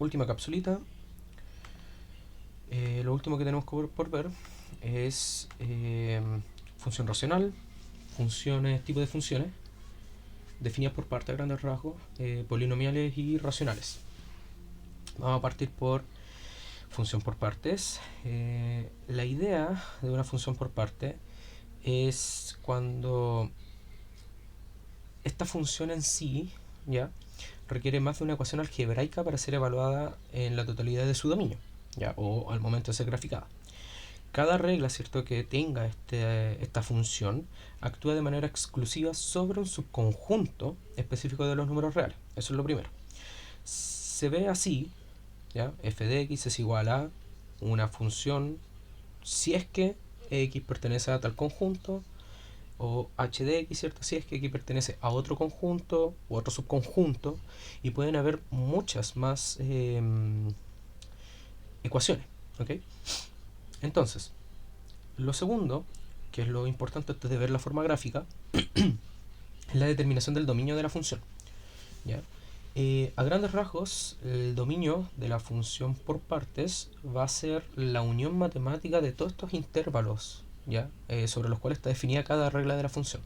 última capsulita. Lo último que tenemos por ver es función racional, funciones, tipo de funciones, definidas por parte a grandes rasgos, polinomiales y racionales. Vamos a partir por función por partes. La idea de una función por parte es cuando esta función en sí ya requiere más de una ecuación algebraica para ser evaluada en la totalidad de su dominio, ya, o al momento de ser graficada. Cada regla, ¿cierto?, que tenga esta función actúa de manera exclusiva sobre un subconjunto específico de los números reales. Eso es lo primero. Se ve así, ¿ya? F de x es igual a una función si es que x pertenece a tal conjunto, o h de x, ¿cierto? Si es que x pertenece a otro conjunto u otro subconjunto, y pueden haber muchas más ecuaciones, ¿ok? Entonces, lo segundo, que es lo importante antes de ver la forma gráfica, es la determinación del dominio de la función, ¿ya? A grandes rasgos, el dominio de la función por partes va a ser la unión matemática de todos estos intervalos, ¿ya? Sobre los cuales está definida cada regla de la función.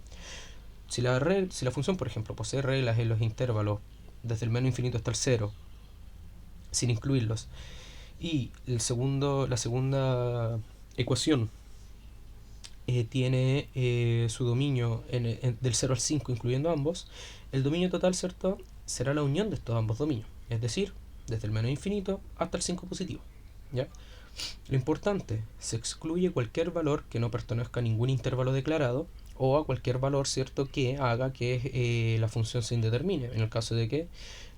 Si la función, por ejemplo, posee reglas en los intervalos desde el menos infinito hasta el cero, sin incluirlos, y la segunda ecuación tiene su dominio del 0 al 5, incluyendo ambos, el dominio total, ¿cierto?, será la unión de estos ambos dominios, es decir, desde el menos infinito hasta el 5 positivo, ¿ya? Lo importante, se excluye cualquier valor que no pertenezca a ningún intervalo declarado, o a cualquier valor, ¿cierto?, que haga que la función se indetermine, en el caso de que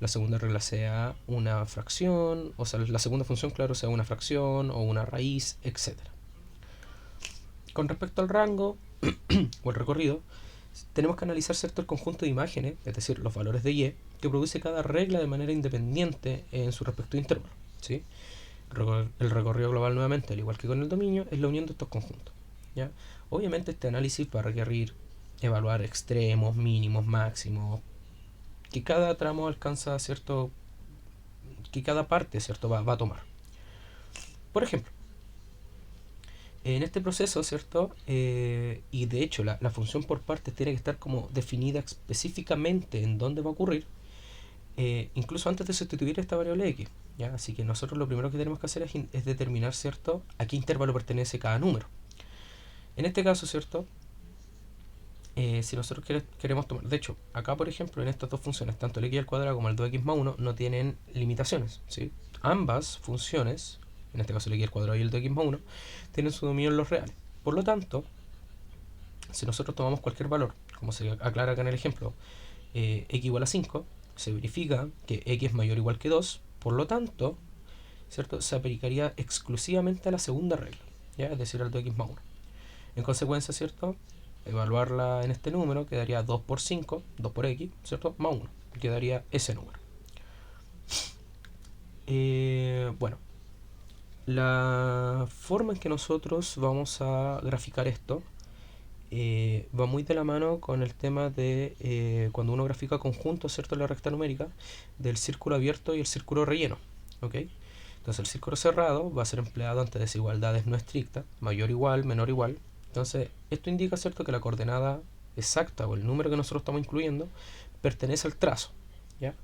la segunda regla sea una fracción, o sea, la segunda función, claro, sea una fracción o una raíz, etc. Con respecto al rango o el recorrido, tenemos que analizar, ¿cierto?, el conjunto de imágenes, es decir, los valores de y, que produce cada regla de manera independiente en su respectivo intervalo, ¿sí? El recorrido global, nuevamente, al igual que con el dominio, es la unión de estos conjuntos, ¿ya? Obviamente este análisis va a requerir evaluar extremos, mínimos, máximos, que cada tramo alcanza, ¿cierto?, que cada parte, ¿cierto?, va a tomar. Por ejemplo, en este proceso, ¿cierto? Y de hecho la función por partes tiene que estar como definida específicamente en dónde va a ocurrir, incluso antes de sustituir esta variable x, ¿ya? Así que nosotros lo primero que tenemos que hacer es determinar, ¿cierto?, a qué intervalo pertenece cada número. En este caso, ¿cierto?, si nosotros queremos tomar, de hecho, acá por ejemplo, en estas dos funciones, tanto el x al cuadrado como el 2x más 1, no tienen limitaciones, ¿sí? Ambas funciones, en este caso el x al cuadrado y el 2x más 1, tienen su dominio en los reales. Por lo tanto, si nosotros tomamos cualquier valor, como se aclara acá en el ejemplo, x igual a 5, se verifica que x es mayor o igual que 2, por lo tanto, ¿cierto?, se aplicaría exclusivamente a la segunda regla, ¿ya? Es decir, al 2x más 1. En consecuencia, ¿cierto?, evaluarla en este número quedaría 2 por 5, 2 por x, ¿cierto?, más 1, quedaría ese número. Bueno, la forma en que nosotros vamos a graficar esto va muy de la mano con el tema de cuando uno grafica conjuntos, ¿cierto?, en la recta numérica, del círculo abierto y el círculo relleno, ¿ok? Entonces el círculo cerrado va a ser empleado ante desigualdades no estrictas, mayor igual, menor igual. Entonces esto indica, ¿cierto?, que la coordenada exacta o el número que nosotros estamos incluyendo pertenece al trazo, ¿ya?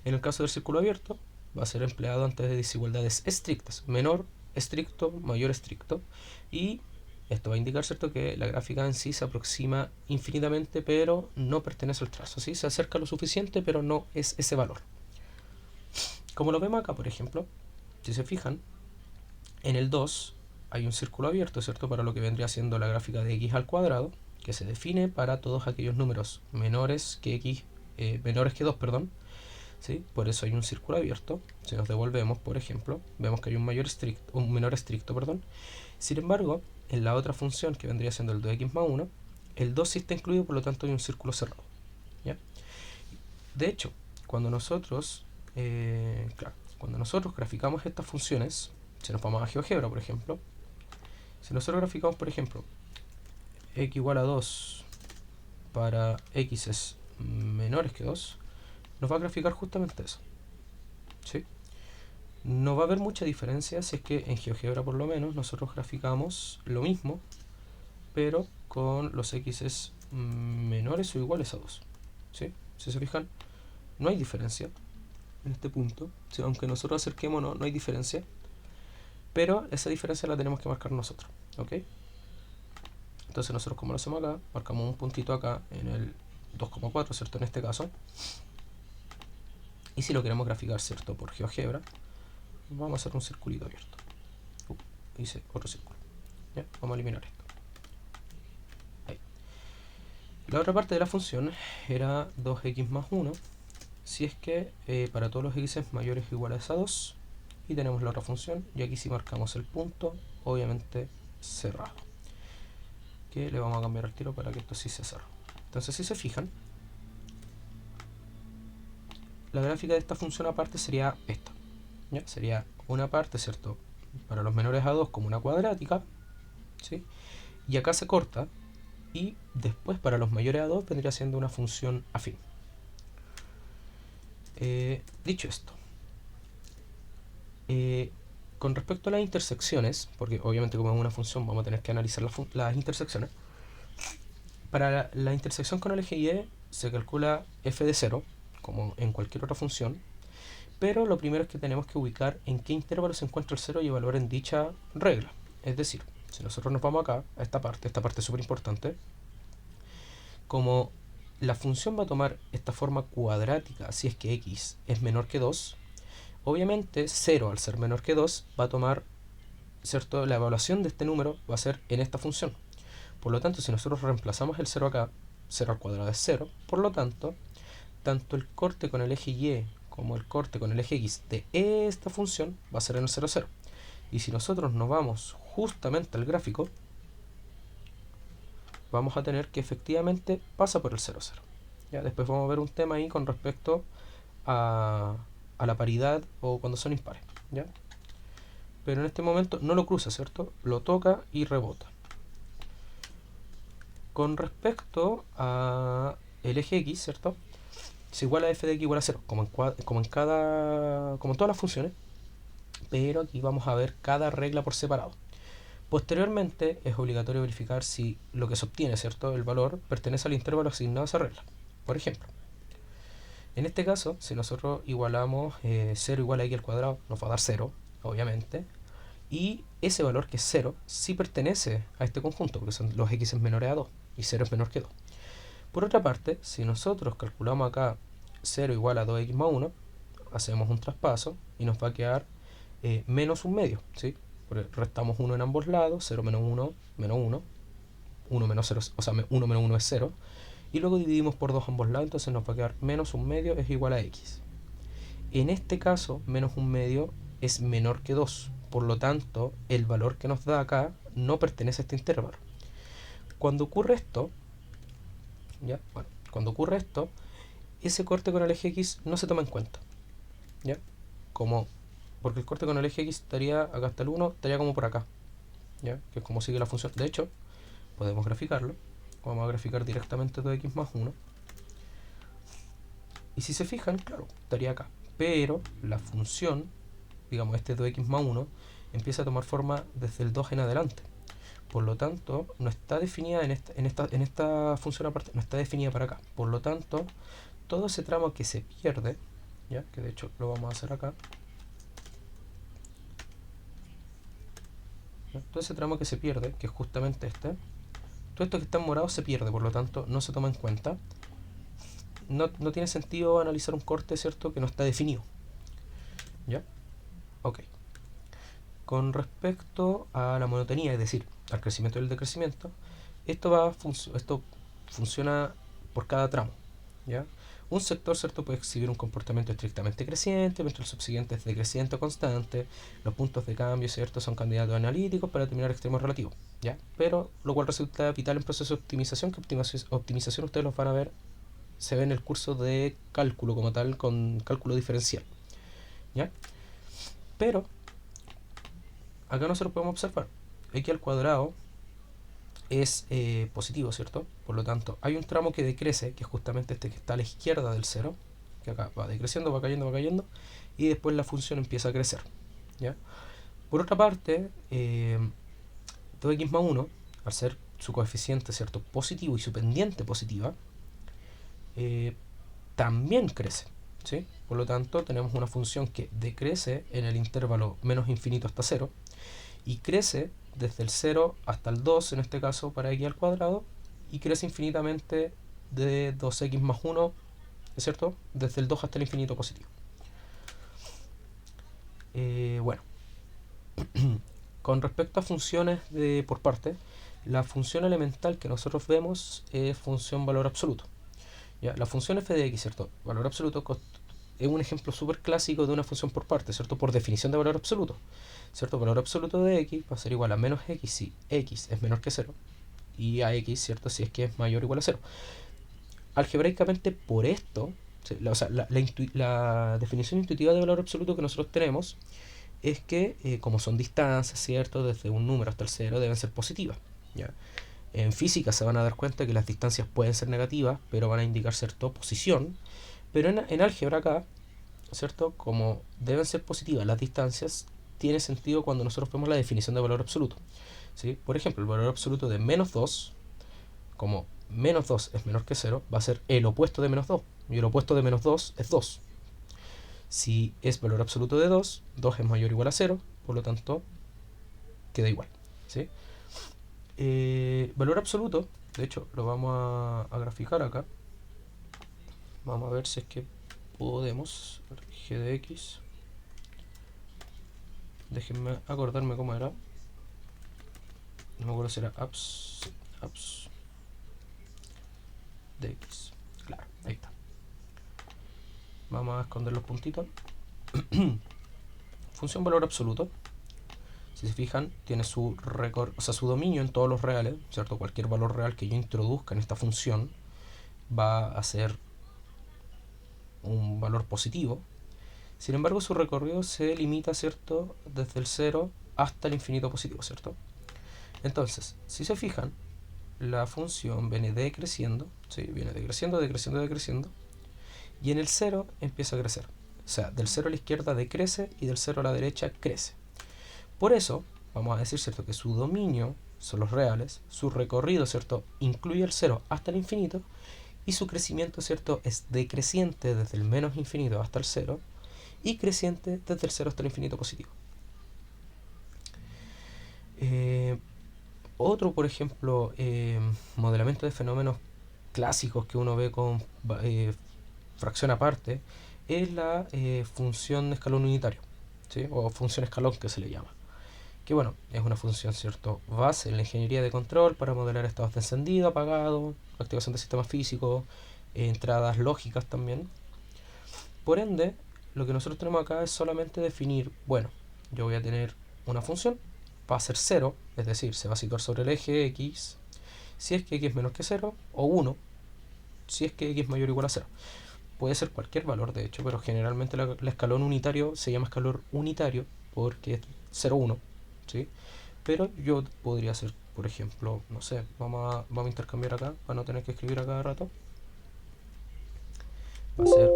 En el caso del círculo abierto va a ser empleado ante desigualdades estrictas, menor estricto, mayor estricto, y esto va a indicar, ¿cierto?, que la gráfica en sí se aproxima infinitamente, pero no pertenece al trazo, ¿sí? Se acerca lo suficiente, pero no es ese valor. Como lo vemos acá, por ejemplo, si se fijan, en el 2 hay un círculo abierto, ¿cierto?, para lo que vendría siendo la gráfica de x al cuadrado, que se define para todos aquellos números menores que x, menores que 2, perdón, ¿sí? Por eso hay un círculo abierto. Si nos devolvemos, por ejemplo, vemos que hay un menor estricto, perdón. Sin embargo, en la otra función, que vendría siendo el 2x más 1, el 2 sí está incluido, por lo tanto hay un círculo cerrado, ¿ya? De hecho, cuando nosotros graficamos estas funciones, si nos vamos a GeoGebra, por ejemplo, si nosotros graficamos, por ejemplo, x igual a 2 para x es menores que 2, nos va a graficar justamente eso, ¿sí? no va a haber mucha diferencia si es que en GeoGebra por lo menos nosotros graficamos lo mismo, pero con los x menores o iguales a 2. ¿Sí? Si se fijan, no hay diferencia en este punto. ¿Sí? Aunque nosotros acerquemos, no hay diferencia. Pero esa diferencia la tenemos que marcar nosotros. ¿Ok? Entonces nosotros, como lo hacemos acá, marcamos un puntito acá en el 2,4, ¿cierto? En este caso. Y si lo queremos graficar, ¿cierto? Por GeoGebra, vamos a hacer un circulito abierto. Hice otro círculo. ¿Ya? Vamos a eliminar esto. Ahí. La otra parte de la función era 2x más 1, si es que para todos los x mayores o iguales a 2, y tenemos la otra función, y aquí si marcamos el punto, obviamente cerrado, que le vamos a cambiar el tiro para que esto sí se cerró. Entonces, si se fijan, la gráfica de esta función aparte sería esta. ¿Ya? Sería una parte, ¿cierto? Para los menores a 2 como una cuadrática, ¿sí? Y acá se corta, y después para los mayores a 2 vendría siendo una función afín. Dicho esto, con respecto a las intersecciones, porque obviamente como es una función vamos a tener que analizar las intersecciones. Para la intersección con el eje Y se calcula f de 0, como en cualquier otra función, pero lo primero es que tenemos que ubicar en qué intervalo se encuentra el 0 y evaluar en dicha regla. Es decir, si nosotros nos vamos acá, a esta parte es súper importante, como la función va a tomar esta forma cuadrática si es que x es menor que 2, obviamente 0 al ser menor que 2 va a tomar, ¿cierto? La evaluación de este número va a ser en esta función. Por lo tanto, si nosotros reemplazamos el 0 acá, 0 al cuadrado es 0, por lo tanto, tanto el corte con el eje Y como el corte con el eje X de esta función va a ser en el 0, 0. Y si nosotros nos vamos justamente al gráfico, vamos a tener que efectivamente pasa por el 0, 0. ¿Ya? Después vamos a ver un tema ahí con respecto a la paridad o cuando son impares. ¿Ya? Pero en este momento no lo cruza, ¿cierto? Lo toca y rebota. Con respecto a el eje X, ¿cierto? Es igual a f de x igual a 0, como en todas las funciones, pero aquí vamos a ver cada regla por separado. Posteriormente es obligatorio verificar si lo que se obtiene, ¿cierto? El valor pertenece al intervalo asignado a esa regla. Por ejemplo, en este caso, si nosotros igualamos 0 igual a x al cuadrado, nos va a dar 0, obviamente, y ese valor que es 0 sí pertenece a este conjunto, porque son los x menores a 2 y 0 es menor que 2. Por otra parte, si nosotros calculamos acá 0 igual a 2x más 1, hacemos un traspaso y nos va a quedar menos un medio, ¿sí? Porque restamos 1 en ambos lados, 0 menos 1, menos 1, 1 menos 0, o sea, 1 menos 1 es 0, y luego dividimos por 2 ambos lados, entonces nos va a quedar menos un medio es igual a x. En este caso, menos un medio es menor que 2, por lo tanto, el valor que nos da acá no pertenece a este intervalo. Cuando ocurre esto, ¿ya? Bueno, cuando ocurre esto, ese corte con el eje X no se toma en cuenta, ¿ya? Porque el corte con el eje X estaría acá hasta el 1, estaría como por acá, ¿ya? Que es como sigue la función. De hecho, podemos graficarlo. Vamos a graficar directamente 2x más 1. Y si se fijan, claro, estaría acá. Pero la función, digamos este 2x más 1, empieza a tomar forma desde el 2 en adelante. Por lo tanto, no está definida en esta función aparte, no está definida para acá. Por lo tanto, todo ese tramo que se pierde, ¿ya? Que de hecho lo vamos a hacer acá, ¿ya? Todo ese tramo que se pierde, que es justamente este, todo esto que está en morado se pierde, por lo tanto no se toma en cuenta. No tiene sentido analizar un corte, ¿cierto?, que no está definido, ¿ya? Ok. Con respecto a la monotonía, es decir, al crecimiento y el decrecimiento, esto funciona por cada tramo, ¿ya? Un sector, ¿cierto?, puede exhibir un comportamiento estrictamente creciente, mientras el subsiguiente es decreciente o constante. Los puntos de cambio, ¿cierto?, son candidatos analíticos para determinar extremos relativos, ¿ya? Pero lo cual resulta vital en procesos de optimización, que optimización ustedes los van a ver, se ve en el curso de cálculo como tal, con cálculo diferencial, ¿ya? Pero acá nosotros podemos observar x al cuadrado es positivo, ¿cierto? Por lo tanto, hay un tramo que decrece, que es justamente este que está a la izquierda del 0, que acá va decreciendo, va cayendo, y después la función empieza a crecer, ¿ya? Por otra parte, 2x más 1, al ser su coeficiente, ¿cierto?, positivo y su pendiente positiva, también crece, ¿sí? Por lo tanto, tenemos una función que decrece en el intervalo menos infinito hasta 0 y crece desde el 0 hasta el 2, en este caso para x al cuadrado, y crece infinitamente de 2x más 1, ¿es cierto?, desde el 2 hasta el infinito positivo. Bueno, con respecto a funciones por parte, la función elemental que nosotros vemos es función valor absoluto. ¿Ya? La función f de x, ¿cierto? Valor absoluto es un ejemplo súper clásico de una función por parte, ¿cierto? Por definición de valor absoluto, ¿cierto? Valor absoluto de x va a ser igual a menos x si x es menor que 0 y a x, ¿cierto?, si es que es mayor o igual a 0. Algebraicamente, por esto, la definición intuitiva de valor absoluto que nosotros tenemos es que, como son distancias, ¿cierto?, desde un número hasta el 0 deben ser positivas, ¿ya? En física se van a dar cuenta que las distancias pueden ser negativas, pero van a indicar, ¿cierto?, posición. Pero en álgebra acá, ¿cierto?, como deben ser positivas las distancias, tiene sentido cuando nosotros vemos la definición de valor absoluto, ¿sí? Por ejemplo, el valor absoluto de menos 2, como menos 2 es menor que 0, va a ser el opuesto de menos 2. Y el opuesto de menos 2 es 2. Si es valor absoluto de 2, 2 es mayor o igual a 0, por lo tanto, queda igual, ¿sí? Valor absoluto, de hecho, lo vamos a graficar acá. Vamos a ver si es que podemos. G de x. Déjenme acordarme cómo era. No me acuerdo si era apps de x. Claro, ahí está. Vamos a esconder los puntitos. Función valor absoluto, si se fijan, tiene su su dominio en todos los reales, ¿cierto? Cualquier valor real que yo introduzca en esta función va a ser un valor positivo. Sin embargo, su recorrido se limita, ¿cierto?, desde el 0 hasta el infinito positivo, ¿cierto? Entonces, si se fijan, la función viene decreciendo, ¿sí? Viene decreciendo, y en el 0 empieza a crecer. O sea, del 0 a la izquierda decrece y del 0 a la derecha crece. Por eso, vamos a decir, ¿cierto?, que su dominio son los reales, su recorrido, ¿cierto?, incluye el 0 hasta el infinito, y su crecimiento, ¿cierto?, es decreciente desde el menos infinito hasta el 0 y creciente desde el 0 hasta el infinito positivo. Otro, por ejemplo, modelamiento de fenómenos clásicos que uno ve con fracción aparte es la función de escalón unitario, ¿sí?, o función escalón que se le llama, que bueno, es una función, ¿cierto?, base en la ingeniería de control para modelar estados de encendido, apagado, activación de sistemas físicos, entradas lógicas también. Por ende, lo que nosotros tenemos acá es solamente definir, bueno, yo voy a tener una función, va a ser 0, es decir, se va a situar sobre el eje x, si es que x es menor que 0, o 1, si es que x es mayor o igual a 0. Puede ser cualquier valor, de hecho, pero generalmente el escalón unitario se llama escalón unitario porque es 0, 1, ¿sí? Pero yo podría hacer, por ejemplo, no sé, vamos a intercambiar acá para no tener que escribir a cada rato. Va a ser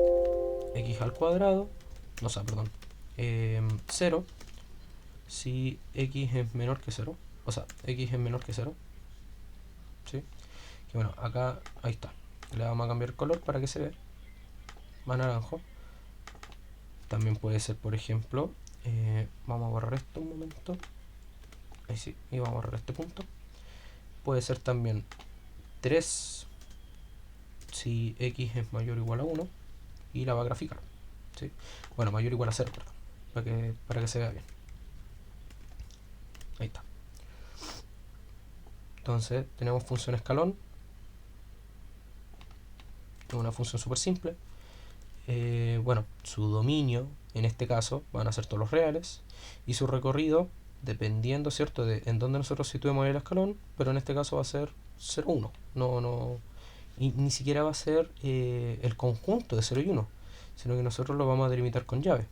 x al cuadrado, no sé, perdón, 0 si x es menor que 0, o sea, x es menor que 0, ¿sí? Que bueno, acá, ahí está, le vamos a cambiar el color para que se vea más naranjo. También puede ser, por ejemplo, vamos a borrar esto un momento, ahí sí, y vamos a borrar este punto. Puede ser también 3 si x es mayor o igual a 1 y la va a graficar, ¿sí? Bueno, mayor o igual a 0, perdón, para que se vea bien. Ahí está. Entonces tenemos función escalón, es una función súper simple. Bueno, su dominio en este caso van a ser todos los reales y su recorrido dependiendo, ¿cierto?, de en dónde nosotros situemos el escalón, pero en este caso va a ser 0, 1. Y ni siquiera va a ser el conjunto de 0 y 1, sino que nosotros lo vamos a delimitar con llaves,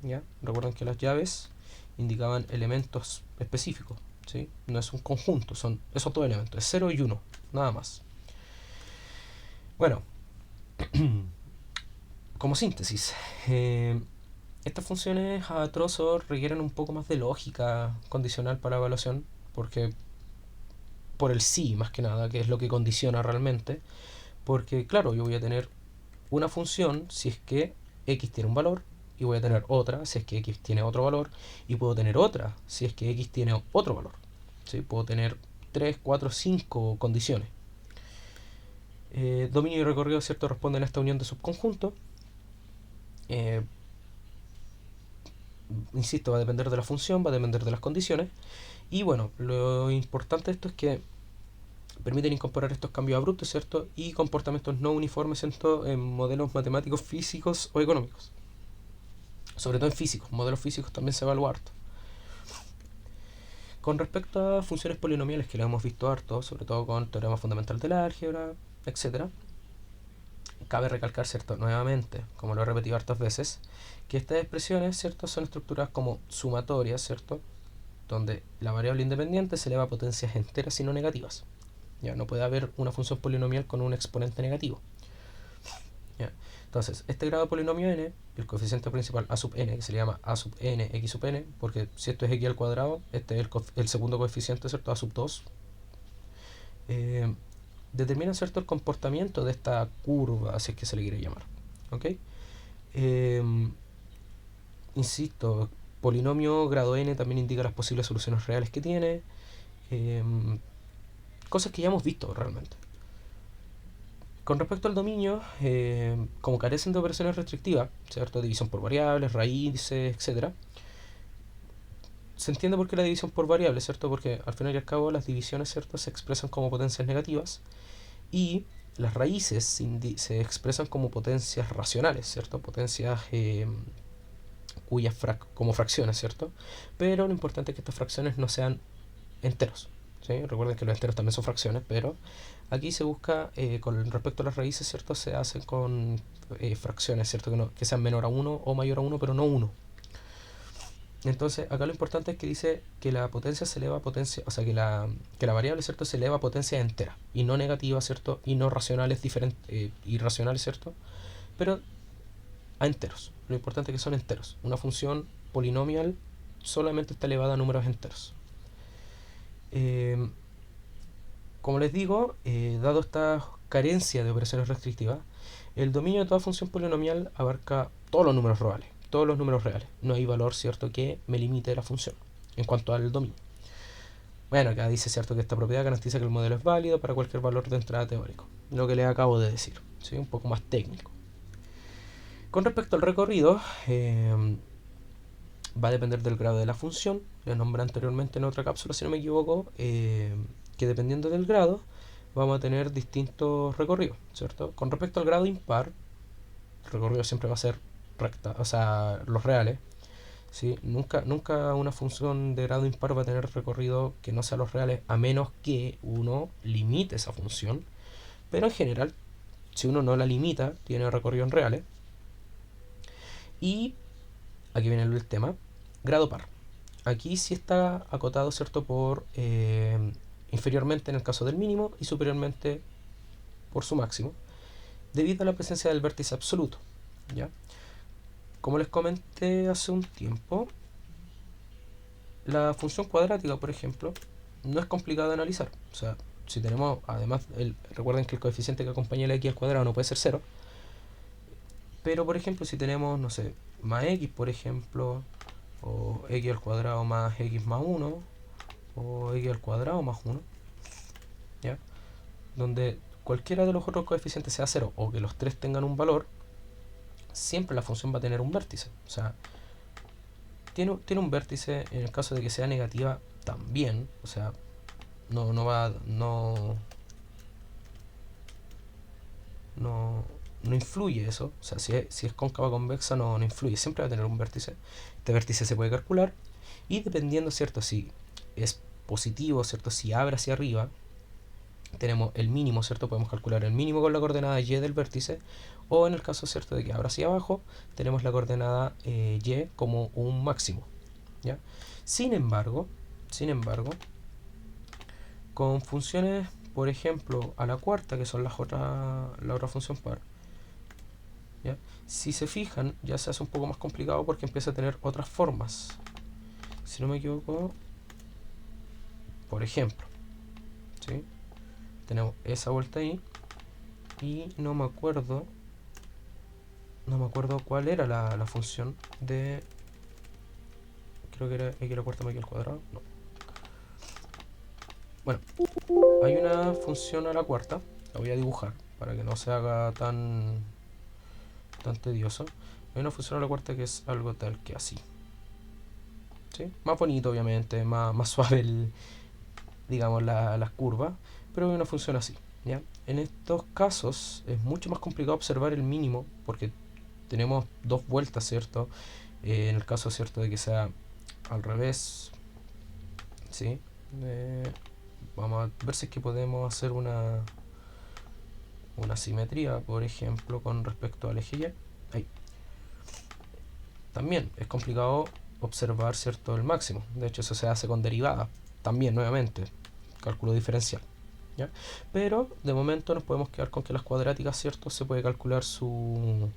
¿ya? Recuerden que las llaves indicaban elementos específicos, ¿sí? No es un conjunto, son esos dos elementos, es 0 y 1, nada más. Bueno, como síntesis, estas funciones a trozo requieren un poco más de lógica condicional para la evaluación, porque por el sí, más que nada, que es lo que condiciona realmente, porque claro, yo voy a tener una función si es que x tiene un valor, y voy a tener otra si es que x tiene otro valor, y puedo tener otra si es que x tiene otro valor. ¿Sí? Puedo tener 3, 4, 5 condiciones. Dominio y recorrido, ¿cierto?, responden a esta unión de subconjuntos. Eh, Insisto, va a depender de la función, va a depender de las condiciones. Y bueno, lo importante de esto es que permiten incorporar estos cambios abruptos, ¿cierto? Y comportamientos no uniformes, ¿cierto?, en modelos matemáticos, físicos o económicos. Sobre todo en físicos, modelos físicos también se evalúa harto. Con respecto a funciones polinomiales, que lo hemos visto harto, sobre todo con teorema fundamental del álgebra, etc., cabe recalcar, ¿cierto?, nuevamente, como lo he repetido hartas veces, que estas expresiones, ¿cierto?, son estructuradas como sumatorias, ¿cierto?, donde la variable independiente se eleva a potencias enteras y no negativas. Ya no puede haber una función polinomial con un exponente negativo. ¿Ya? Entonces, este grado de polinomio n, el coeficiente principal a sub n, que se le llama a sub n x sub n, porque si esto es x al cuadrado, este es el segundo coeficiente, ¿cierto?, a sub 2, determina, ¿cierto?, el comportamiento de esta curva, así es que se le quiere llamar. ¿Ok? Insisto, polinomio grado n también indica las posibles soluciones reales que tiene, cosas que ya hemos visto realmente. Con respecto al dominio, como carecen de operaciones restrictivas, ¿cierto?, división por variables, raíces, etc., se entiende por qué la división por variables, ¿cierto?, porque al final y al cabo las divisiones, ¿cierto?, se expresan como potencias negativas y las raíces se expresan como potencias racionales, ¿cierto?, potencias cuyas como fracciones, ¿cierto? Pero lo importante es que estas fracciones no sean enteros. ¿Sí? Recuerden que los enteros también son fracciones, pero aquí se busca, con respecto a las raíces, ¿cierto?, se hacen con fracciones, ¿cierto?, que sean menor a 1 o mayor a 1, pero no 1. Entonces, acá lo importante es que dice que la potencia se eleva a potencia, o sea, que la variable, ¿cierto?, se eleva a potencia entera, y no negativa, ¿cierto?, y no racionales, irracionales, ¿cierto?, pero a enteros. Lo importante es que son enteros. Una función polinomial solamente está elevada a números enteros. Como les digo, dado esta carencia de operaciones restrictivas, el dominio de toda función polinomial abarca todos los números reales. Todos los números reales. No hay valor, ¿cierto?, que me limite la función en cuanto al dominio. Bueno, acá dice, ¿cierto?, que esta propiedad garantiza que el modelo es válido para cualquier valor de entrada teórico. Lo que les acabo de decir, ¿sí? Un poco más técnico. Con respecto al recorrido, va a depender del grado de la función. Lo nombré anteriormente en otra cápsula, si no me equivoco, que dependiendo del grado vamos a tener distintos recorridos, ¿cierto? Con respecto al grado impar, el recorrido siempre va a ser recta, o sea, los reales, ¿sí? Nunca una función de grado impar va a tener recorrido que no sea los reales, a menos que uno limite esa función. Pero en general, si uno no la limita, tiene recorrido en reales. Y aquí viene el tema, grado par. Aquí sí está acotado, ¿cierto?, por inferiormente en el caso del mínimo y superiormente por su máximo, debido a la presencia del vértice absoluto. ¿Ya? Como les comenté hace un tiempo, la función cuadrática, por ejemplo, no es complicada de analizar. O sea, si tenemos, además, recuerden que el coeficiente que acompaña el x al cuadrado no puede ser 0. Pero, por ejemplo, si tenemos, no sé, más x, por ejemplo, o x al cuadrado más x más 1, o x al cuadrado más 1, ¿ya?, donde cualquiera de los otros coeficientes sea 0 o que los tres tengan un valor, siempre la función va a tener un vértice. O sea, tiene un vértice en el caso de que sea negativa también. O sea, no influye eso. O sea, si es cóncava convexa no influye, siempre va a tener un vértice. Este vértice se puede calcular y dependiendo, ¿cierto?, si es positivo, ¿cierto?, si abre hacia arriba, tenemos el mínimo, ¿cierto? Podemos calcular el mínimo con la coordenada y del vértice, o en el caso, ¿cierto?, de que abra hacia abajo, tenemos la coordenada y como un máximo, ¿ya? Sin embargo, con funciones, por ejemplo, a la cuarta, que son la otra función par, ¿ya? Si se fijan, ya se hace un poco más complicado porque empieza a tener otras formas. Si no me equivoco, por ejemplo, ¿sí? Tenemos esa vuelta ahí y no me acuerdo cuál era la función de... Creo que era x a la cuarta más y al cuadrado. No. Bueno, hay una función a la cuarta. La voy a dibujar para que no se haga tan tedioso. Hay una función a la cuarta que es algo tal que así. ¿Sí? Más bonito, obviamente, más suave digamos las curvas, pero hay una función así. ¿Ya? En estos casos es mucho más complicado observar el mínimo porque tenemos dos vueltas, ¿cierto? En el caso, ¿cierto?, de que sea al revés, ¿sí? Vamos a ver si es que podemos hacer una simetría, por ejemplo, con respecto al eje Y. Ahí. También es complicado observar, ¿cierto?, el máximo. De hecho, eso se hace con derivada. También, nuevamente, cálculo diferencial. ¿Ya? Pero de momento nos podemos quedar con que las cuadráticas, ¿cierto?, se puede calcular su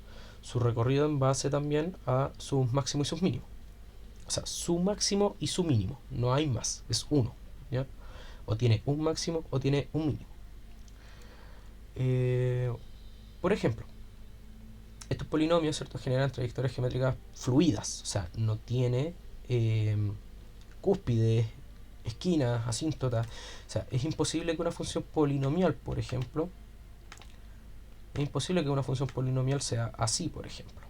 recorrido en base también a sus máximos y sus mínimos. O sea, su máximo y su mínimo. No hay más. Es uno. ¿Ya? O tiene un máximo o tiene un mínimo. Por ejemplo, estos polinomios, ¿cierto?, generan trayectorias geométricas fluidas. O sea, no tiene cúspides, esquinas, asíntotas. O sea, es imposible que una función polinomial, por ejemplo, es imposible que una función polinomial sea así, por ejemplo.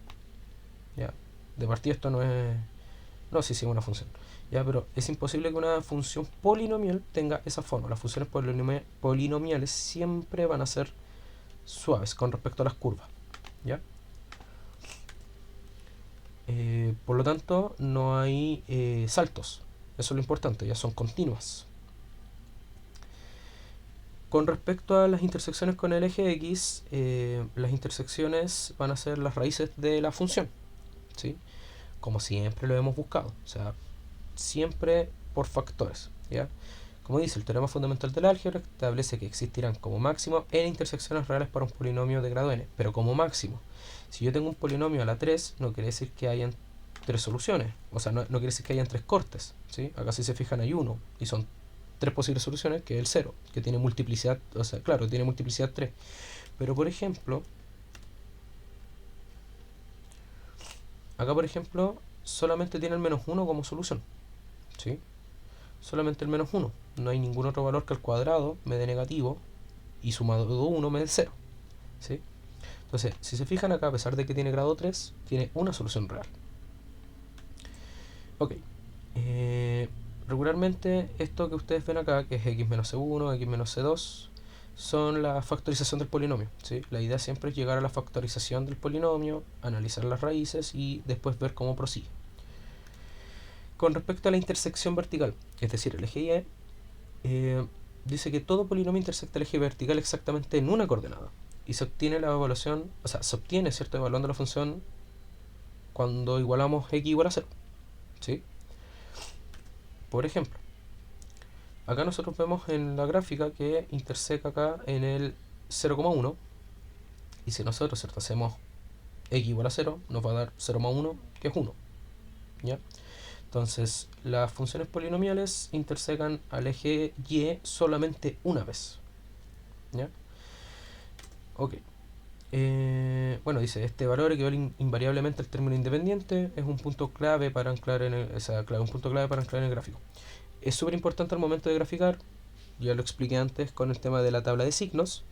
¿Ya? De partida esto no es... No, sí, sí, una función. Ya, pero es imposible que una función polinomial tenga esa forma. Las funciones polinomiales siempre van a ser suaves con respecto a las curvas. ¿Ya? Por lo tanto, no hay saltos. Eso es lo importante, ya son continuas. Con respecto a las intersecciones con el eje X, las intersecciones van a ser las raíces de la función, ¿sí? Como siempre lo hemos buscado, o sea, siempre por factores, ¿ya? Como dice el teorema fundamental del álgebra, establece que existirán como máximo n intersecciones reales para un polinomio de grado n, pero como máximo. Si yo tengo un polinomio a la 3, no quiere decir que hayan 3 soluciones, o sea, no quiere decir que hayan 3 cortes, ¿sí? Acá si se fijan hay uno, y son 3 posibles soluciones, que es el 0, que tiene multiplicidad, o sea, claro, tiene multiplicidad 3. Pero por ejemplo, acá por ejemplo, solamente tiene el menos 1 como solución, ¿sí? Solamente el menos 1. No hay ningún otro valor que el cuadrado me dé negativo y sumado 1 me dé 0. ¿Sí? Entonces, si se fijan acá, a pesar de que tiene grado 3, tiene una solución real. Ok. Regularmente, esto que ustedes ven acá, que es x menos c1, x menos c2, son la factorización del polinomio. ¿Sí? La idea siempre es llegar a la factorización del polinomio, analizar las raíces y después ver cómo prosigue. Con respecto a la intersección vertical, es decir, el eje Y, dice que todo polinomio intersecta el eje vertical exactamente en una coordenada. Y se obtiene la evaluación, o sea, se obtiene, ¿cierto?, evaluando la función cuando igualamos x igual a 0. ¿Sí? Por ejemplo, acá nosotros vemos en la gráfica que interseca acá en el 0,1. Y si nosotros, ¿cierto?, hacemos x igual a 0, nos va a dar 0 más 1, que es 1. ¿Ya? Entonces, las funciones polinomiales intersecan al eje Y solamente una vez. ¿Ya? Ok. Bueno, dice, este valor equivale invariablemente al término independiente, es un punto clave para anclar en un punto clave para anclar en el gráfico. Es súper importante al momento de graficar, ya lo expliqué antes con el tema de la tabla de signos,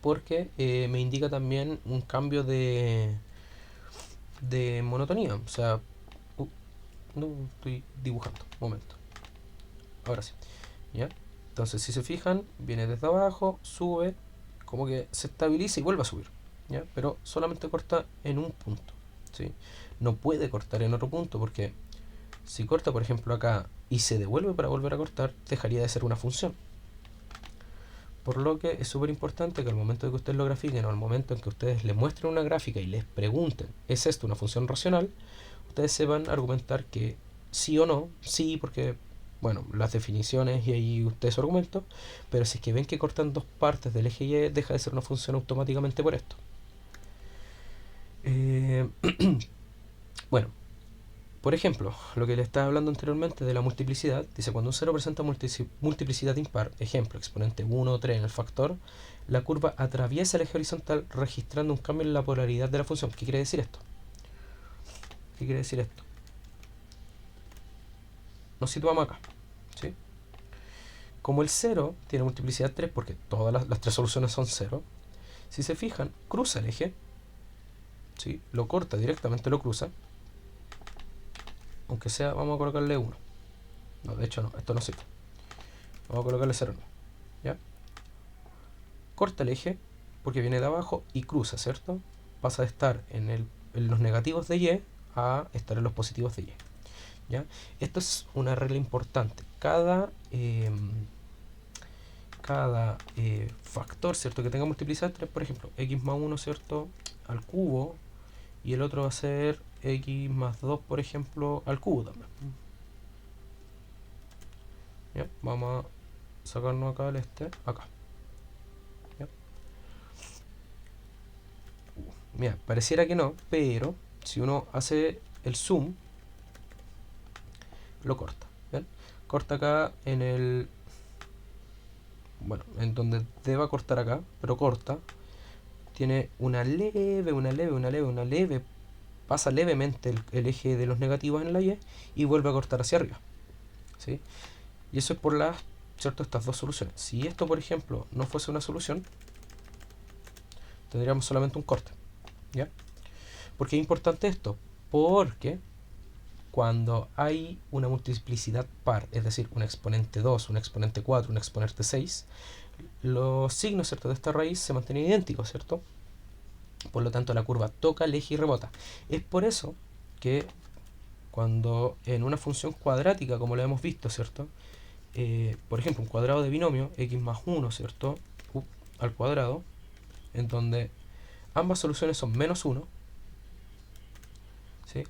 porque me indica también un cambio de monotonía. O sea, no estoy dibujando, momento. Ahora sí, ¿ya? Entonces, si se fijan, viene desde abajo, sube, como que se estabiliza y vuelve a subir, ¿ya? Pero solamente corta en un punto, ¿sí? No puede cortar en otro punto porque si corta, por ejemplo, acá y se devuelve para volver a cortar, dejaría de ser una función. Por lo que es súper importante que al momento de que ustedes lo grafiquen o al momento en que ustedes les muestren una gráfica y les pregunten, ¿es esto una función racional?, ustedes sepan argumentar que sí o no, sí, porque, bueno, las definiciones y ahí ustedes su argumento, pero si es que ven que cortan dos partes del eje Y, deja de ser una función automáticamente por esto. Bueno, por ejemplo, lo que le estaba hablando anteriormente de la multiplicidad, dice cuando un 0 presenta multiplicidad impar, ejemplo, exponente 1 o 3 en el factor, la curva atraviesa el eje horizontal registrando un cambio en la polaridad de la función. ¿Qué quiere decir esto? ¿Qué quiere decir esto? Nos situamos acá, ¿sí? Como el 0 tiene multiplicidad 3, porque todas las tres soluciones son 0, si se fijan, cruza el eje, ¿sí? Lo corta directamente, lo cruza, aunque sea, vamos a colocarle 1. No, de hecho no, esto no sirve. Vamos a colocarle 0, ¿ya? Corta el eje, porque viene de abajo y cruza, ¿cierto? Pasa de estar en los negativos de y a estar en los positivos de y, ¿ya? Esto es una regla importante. Cada factor, ¿cierto?, que tenga multiplicidad 3, por ejemplo, x más 1, ¿cierto?, al cubo, y el otro va a ser x más 2, por ejemplo, al cubo también. ¿Ya? Vamos a sacarnos acá el acá. ¿Ya? Mira, pareciera que no, pero si uno hace el zoom, lo corta. ¿Ven? Corta acá en el... Bueno, en donde deba cortar acá, pero corta. Tiene una leve, pasa levemente el eje de los negativos en la y vuelve a cortar hacia arriba, ¿sí? Y eso es por ¿cierto?, estas dos soluciones. Si esto, por ejemplo, no fuese una solución, tendríamos solamente un corte, ¿ya? ¿Por qué es importante esto? Porque cuando hay una multiplicidad par, es decir, un exponente 2, un exponente 4, un exponente 6, los signos, ¿cierto?, de esta raíz se mantienen idénticos, ¿cierto? Por lo tanto, la curva toca el eje y rebota. Es por eso que cuando en una función cuadrática, como lo hemos visto, ¿cierto?, por ejemplo, un cuadrado de binomio, x más 1, ¿cierto?, al cuadrado, en donde ambas soluciones son menos 1, ¿sí?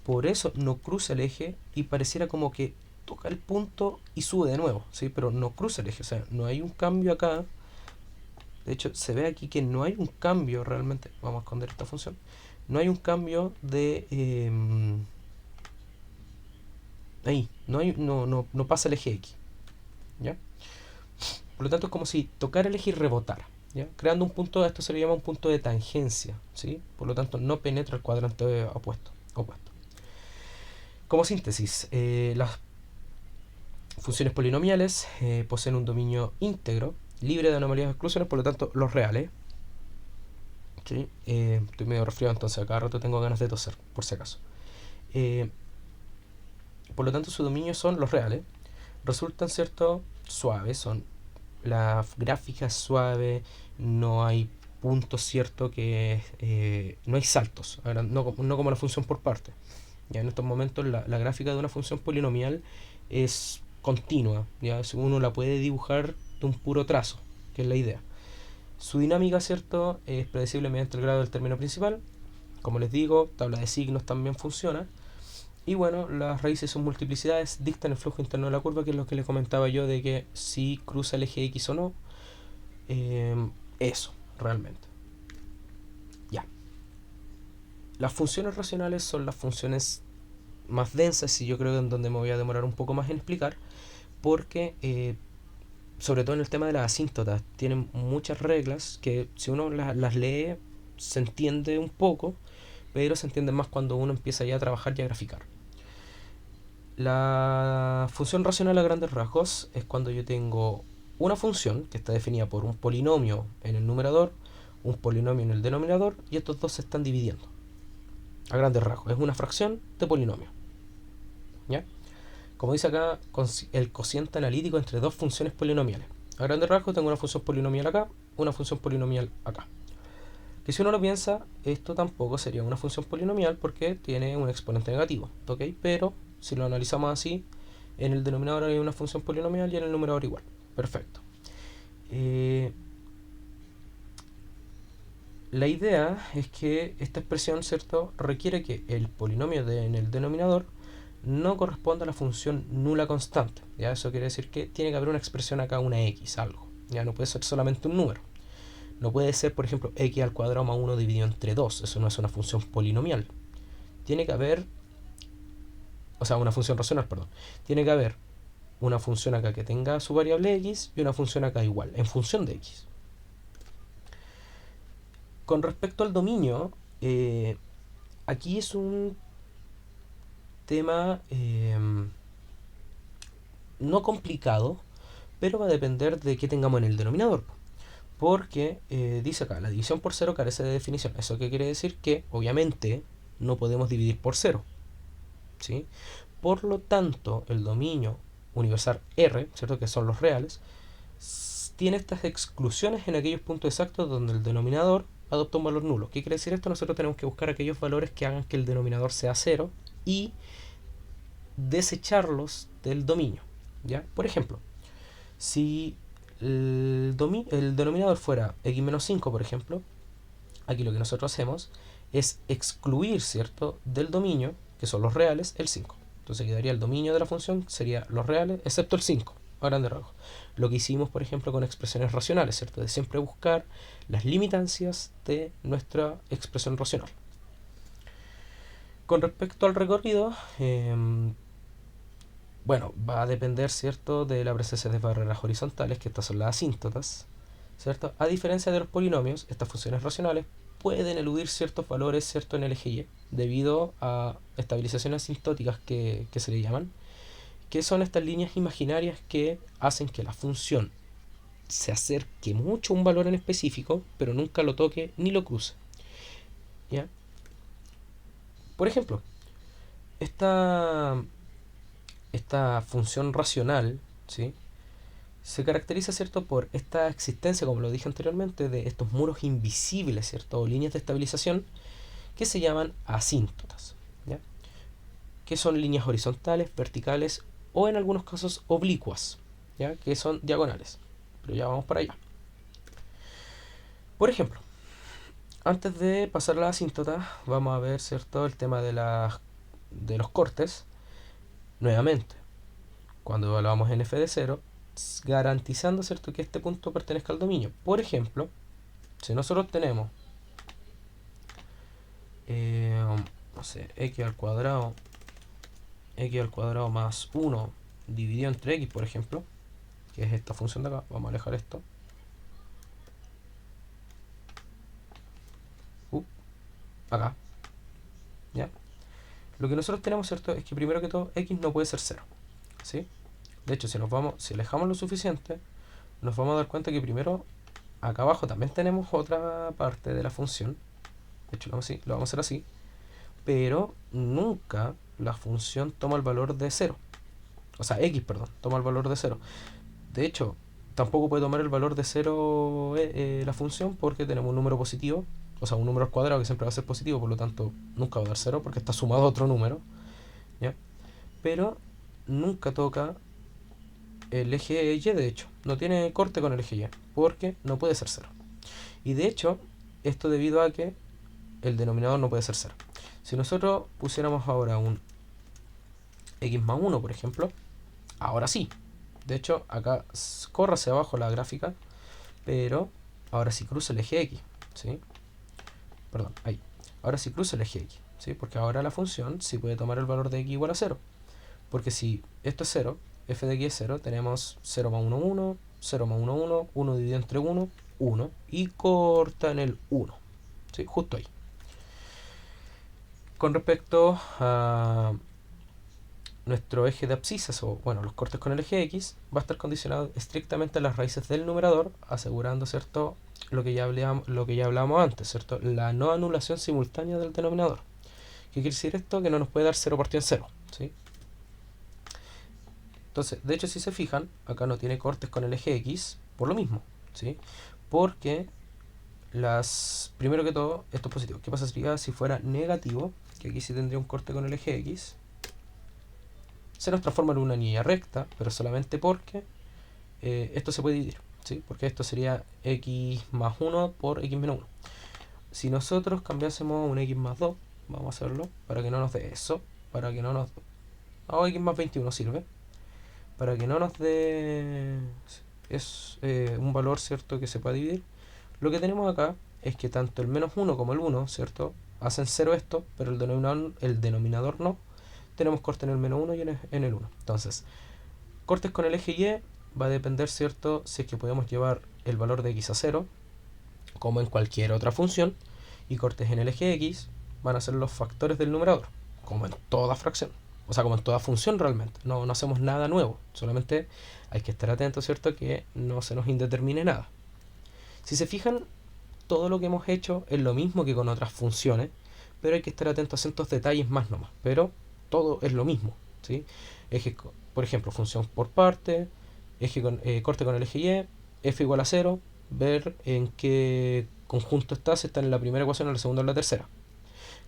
Por eso no cruza el eje y pareciera como que toca el punto y sube de nuevo, ¿sí? Pero no cruza el eje, o sea, no hay un cambio acá. De hecho, se ve aquí que no hay un cambio realmente. Vamos a esconder esta función. No hay un cambio de... ahí, no pasa el eje X, ¿ya? Por lo tanto, es como si tocara el eje y rebotara, ¿ya? Creando un punto, esto se le llama un punto de tangencia, ¿sí? Por lo tanto, no penetra el cuadrante opuesto. Como síntesis, las funciones polinomiales poseen un dominio íntegro, libre de anomalías o exclusiones, por lo tanto, los reales. ¿Sí? Estoy medio resfriado, entonces a cada rato tengo ganas de toser, por si acaso. Por lo tanto, su dominio son los reales. Resultan, ¿cierto?, suaves, son la gráfica es suave, no hay puntos, ¿cierto?, que no hay saltos, ahora, no como la función por parte. Ya en estos momentos la gráfica de una función polinomial es continua, ya uno la puede dibujar de un puro trazo, que es la idea. Su dinámica, ¿cierto?, es predecible mediante el grado del término principal. Como les digo, tabla de signos también funciona. Y bueno, las raíces son multiplicidades, dictan el flujo interno de la curva, que es lo que les comentaba yo de que si cruza el eje X o no. Eso, realmente. Ya. Las funciones racionales son las funciones más densas y yo creo que en donde me voy a demorar un poco más en explicar, porque sobre todo en el tema de las asíntotas tienen muchas reglas que si uno las lee se entiende un poco, pero se entiende más cuando uno empieza ya a trabajar y a graficar. La función racional a grandes rasgos es cuando yo tengo una función que está definida por un polinomio en el numerador, un polinomio en el denominador, y estos dos se están dividiendo. A grandes rasgos, es una fracción de polinomio, ¿ya? Como dice acá, el cociente analítico entre dos funciones polinomiales. A grandes rasgos tengo una función polinomial acá, una función polinomial acá. Que si uno lo piensa, esto tampoco sería una función polinomial porque tiene un exponente negativo, ¿ok? Pero si lo analizamos así, en el denominador hay una función polinomial y en el numerador igual. Perfecto. La idea es que esta expresión, ¿cierto?, requiere que el polinomio en el denominador no corresponda a la función nula constante. ¿Ya? Eso quiere decir que tiene que haber una expresión acá, una x, algo. Ya no puede ser solamente un número. No puede ser, por ejemplo, x al cuadrado más 1 dividido entre 2. Eso no es una función polinomial. Tiene que haber, o sea, una función racional, perdón. Tiene que haber una función acá que tenga su variable x y una función acá igual, en función de x. Con respecto al dominio, aquí es un tema no complicado, pero va a depender de qué tengamos en el denominador. Porque dice acá, la división por cero carece de definición. ¿Eso qué quiere decir? Que obviamente no podemos dividir por cero, ¿sí? Por lo tanto, el dominio universal R, ¿cierto? Que son los reales, tiene estas exclusiones en aquellos puntos exactos donde el denominador adopta un valor nulo. ¿Qué quiere decir esto? Nosotros tenemos que buscar aquellos valores que hagan que el denominador sea cero y desecharlos del dominio, ¿ya? Por ejemplo, si el denominador fuera x menos 5, por ejemplo, aquí lo que nosotros hacemos es excluir, ¿cierto?, del dominio, que son los reales, el 5. Entonces quedaría el dominio de la función, sería los reales, excepto el 5, a grandes rasgos. Lo que hicimos, por ejemplo, con expresiones racionales, ¿cierto?, de siempre buscar las limitancias de nuestra expresión racional. Con respecto al recorrido, bueno, va a depender, ¿cierto?, de la presencia de barreras horizontales, que estas son las asíntotas, ¿cierto? A diferencia de los polinomios, estas funciones racionales pueden eludir ciertos valores, ¿cierto?, en el eje Y, debido a estabilizaciones asintóticas que se le llaman, que son estas líneas imaginarias que hacen que la función se acerque mucho a un valor en específico, pero nunca lo toque ni lo cruce, ¿ya? Por ejemplo, esta función racional, ¿sí?, se caracteriza, ¿cierto?, por esta existencia, como lo dije anteriormente, de estos muros invisibles, ¿cierto?, o líneas de estabilización que se llaman asíntotas, ¿ya?, que son líneas horizontales, verticales o en algunos casos oblicuas, ¿ya?, que son diagonales. Pero ya vamos para allá. Por ejemplo, antes de pasar a la asíntota, vamos a ver, ¿cierto?, el tema de los cortes. Nuevamente, cuando evaluamos en f de 0, garantizando, ¿cierto?, que este punto pertenezca al dominio. Por ejemplo, si nosotros tenemos no sé, x al cuadrado más 1 dividido entre x, por ejemplo, que es esta función de acá, vamos a alejar esto, acá, ¿ya? Lo que nosotros tenemos, ¿cierto?, es que primero que todo x no puede ser 0, ¿sí? De hecho, si alejamos lo suficiente, nos vamos a dar cuenta que primero acá abajo también tenemos otra parte de la función. De hecho, lo vamos a hacer así, pero nunca la función toma el valor de 0. O sea, x, perdón, toma el valor de 0. De hecho, tampoco puede tomar el valor de 0 la función, porque tenemos un número positivo, o sea, un número al cuadrado que siempre va a ser positivo, por lo tanto nunca va a dar 0 porque está sumado a otro número, ¿ya? Pero nunca toca el eje Y, de hecho, no tiene corte con el eje Y, porque no puede ser 0. Y de hecho, esto debido a que el denominador no puede ser 0. Si nosotros pusiéramos ahora un x más 1, por ejemplo, ahora sí. De hecho, acá corre hacia abajo la gráfica, pero ahora sí cruza el eje X, ¿sí? Perdón, ahí. Ahora sí cruza el eje X, ¿sí? Porque ahora la función sí puede tomar el valor de x igual a 0. Porque si esto es 0, f de x es 0, tenemos 0 más 1, 1, 0 más 1, 1, 1 dividido entre 1, 1, y corta en el 1, ¿sí? Justo ahí. Con respecto a nuestro eje de abscisas, o bueno, los cortes con el eje X, va a estar condicionado estrictamente a las raíces del numerador, asegurando, ¿cierto?, lo que ya hablábamos antes, ¿cierto?, la no anulación simultánea del denominador. ¿Qué quiere decir esto? Que no nos puede dar 0 partido en 0, ¿sí? Entonces, de hecho, si se fijan, acá no tiene cortes con el eje X, por lo mismo, ¿sí? Porque primero que todo, esto es positivo. ¿Qué pasaría si fuera negativo? Que aquí sí tendría un corte con el eje X. Se nos transforma en una línea recta, pero solamente porque esto se puede dividir, ¿sí? Porque esto sería x más 1 por x menos 1. Si nosotros cambiásemos un x más 2, vamos a hacerlo, para que no nos dé eso, para que no nos... o x más 21 sirve, para que no nos dé un valor, ¿cierto?, que se pueda dividir, Lo que tenemos acá es que tanto el menos 1 como el 1, ¿cierto? Hacen 0 esto, pero el denominador no. Tenemos corte en el menos 1 y en el 1. Entonces, cortes con el eje Y va a depender, ¿cierto? Si es que podemos llevar el valor de x a 0, como en cualquier otra función, y cortes en el eje X van a ser los factores del numerador, como en toda fracción. O sea, como en toda función realmente. No hacemos nada nuevo. Solamente hay que estar atentos, ¿cierto? Que no se nos indetermine nada. Si se fijan, todo lo que hemos hecho es lo mismo que con otras funciones, pero hay que estar atentos a ciertos detalles más nomás. Pero todo es lo mismo, ¿sí? Eje, por ejemplo, función por parte, corte con el eje Y, f igual a 0, ver en qué conjunto está, si está en la primera ecuación, en la segunda o en la tercera.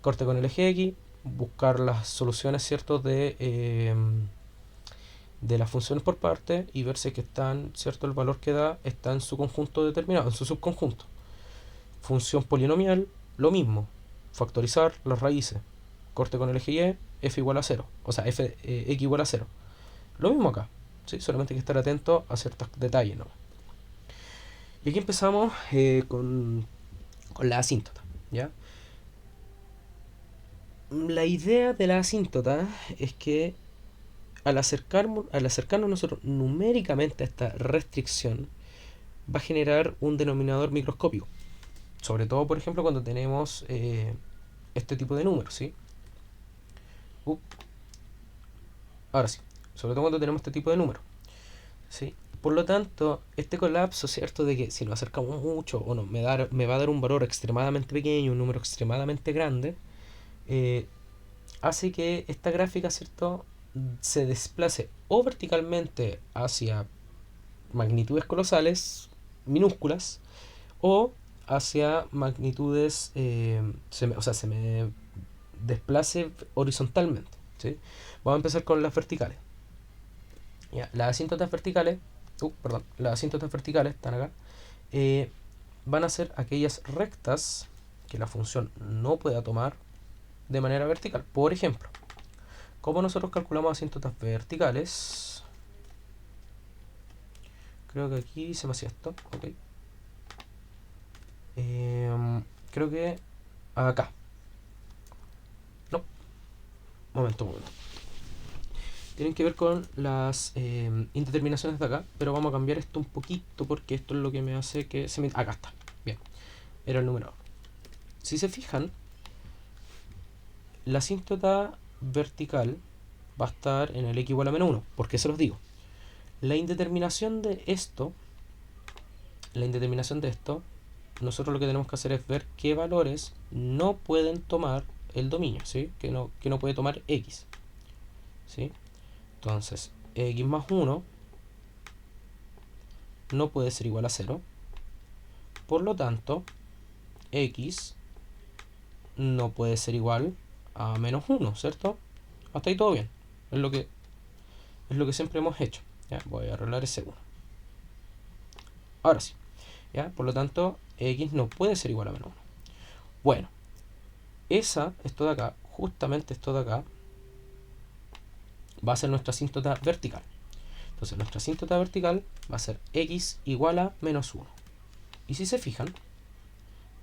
Corte con el eje X, buscar las soluciones, ¿cierto? De las funciones por parte y ver si es que están, ¿cierto? El valor que da está en su conjunto determinado, en su subconjunto. Función polinomial, lo mismo. Factorizar las raíces. Corte con el eje Y, f igual a 0. O sea, x igual a 0. Lo mismo acá. ¿Sí? Solamente hay que estar atento a ciertos detalles, ¿no? Y aquí empezamos con la asíntota, ¿ya? La idea de la asíntota es que al acercarnos nosotros numéricamente a esta restricción, va a generar un denominador microscópico. Sobre todo, por ejemplo, cuando tenemos este tipo de números, ¿sí? Ahora sí, sobre todo cuando tenemos este tipo de números, ¿sí? Por lo tanto, este colapso, ¿cierto? De que si nos acercamos mucho o no, me va a dar un valor extremadamente pequeño, un número extremadamente grande, hace que esta gráfica, ¿cierto? Se desplace o verticalmente hacia magnitudes colosales, minúsculas, o hacia magnitudes, se me desplace horizontalmente, ¿sí? Vamos a empezar con las verticales. Ya, las asíntotas verticales, las asíntotas verticales están acá, van a ser aquellas rectas que la función no pueda tomar de manera vertical. Por ejemplo, ¿cómo nosotros calculamos asíntotas verticales? Creo que aquí se me hacía esto, ok. Creo que acá. No, momento. Tienen que ver con las indeterminaciones de acá, pero vamos a cambiar esto un poquito porque esto es lo que me hace que se me... Acá está, bien, era el numerador. Si se fijan, la asíntota vertical va a estar en el x igual a menos 1. ¿Por qué se los digo? La indeterminación de esto, nosotros lo que tenemos que hacer es ver qué valores no pueden tomar el dominio, ¿sí? Que no puede tomar x, ¿sí? Entonces, x más 1 no puede ser igual a 0. Por lo tanto, x no puede ser igual a menos 1, ¿cierto? Hasta ahí todo bien. Es lo que siempre hemos hecho. ¿Ya? Voy a arreglar ese 1. Ahora sí. ¿Ya? Por lo tanto, x no puede ser igual a menos 1. Bueno, esto de acá, justamente esto de acá, va a ser nuestra asíntota vertical. Entonces, nuestra asíntota vertical va a ser x igual a menos 1. Y si se fijan,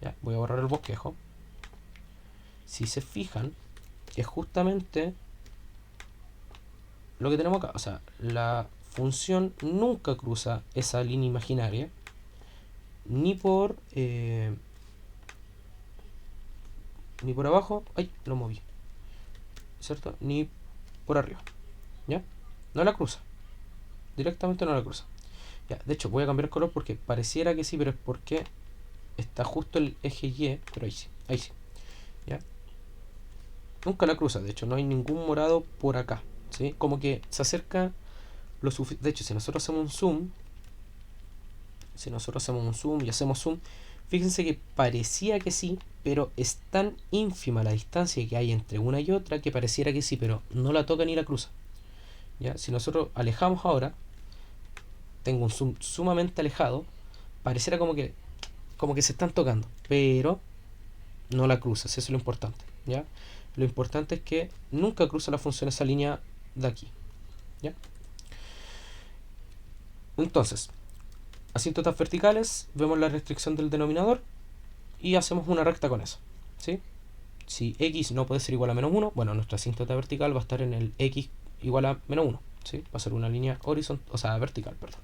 ya, voy a borrar el bosquejo. Si se fijan, es justamente lo que tenemos acá. O sea, la función nunca cruza esa línea imaginaria ni por abajo. Ay, lo moví, ¿cierto? Ni por arriba, ¿ya? No la cruza, directamente no la cruza. Ya, de hecho voy a cambiar el color porque pareciera que sí, pero es porque está justo el eje Y, pero ahí sí, ¿ya? Nunca la cruza, de hecho no hay ningún morado por acá, ¿sí? Como que se acerca lo suficiente. De hecho, si nosotros hacemos un zoom y hacemos zoom, fíjense que parecía que sí, pero es tan ínfima la distancia que hay entre una y otra que pareciera que sí, pero no la toca ni la cruza, ¿ya? Si nosotros alejamos ahora, tengo un zoom sumamente alejado, pareciera como que se están tocando, pero no la cruza. Eso es lo importante, ¿ya? Lo importante es que nunca cruza la función esa línea de aquí, ¿ya? Entonces, asíntotas verticales, vemos la restricción del denominador y hacemos una recta con eso, ¿sí? Si x no puede ser igual a menos 1, bueno, nuestra asíntota vertical va a estar en el x igual a menos 1, ¿sí? Va a ser una línea horizontal, o sea, vertical, perdón.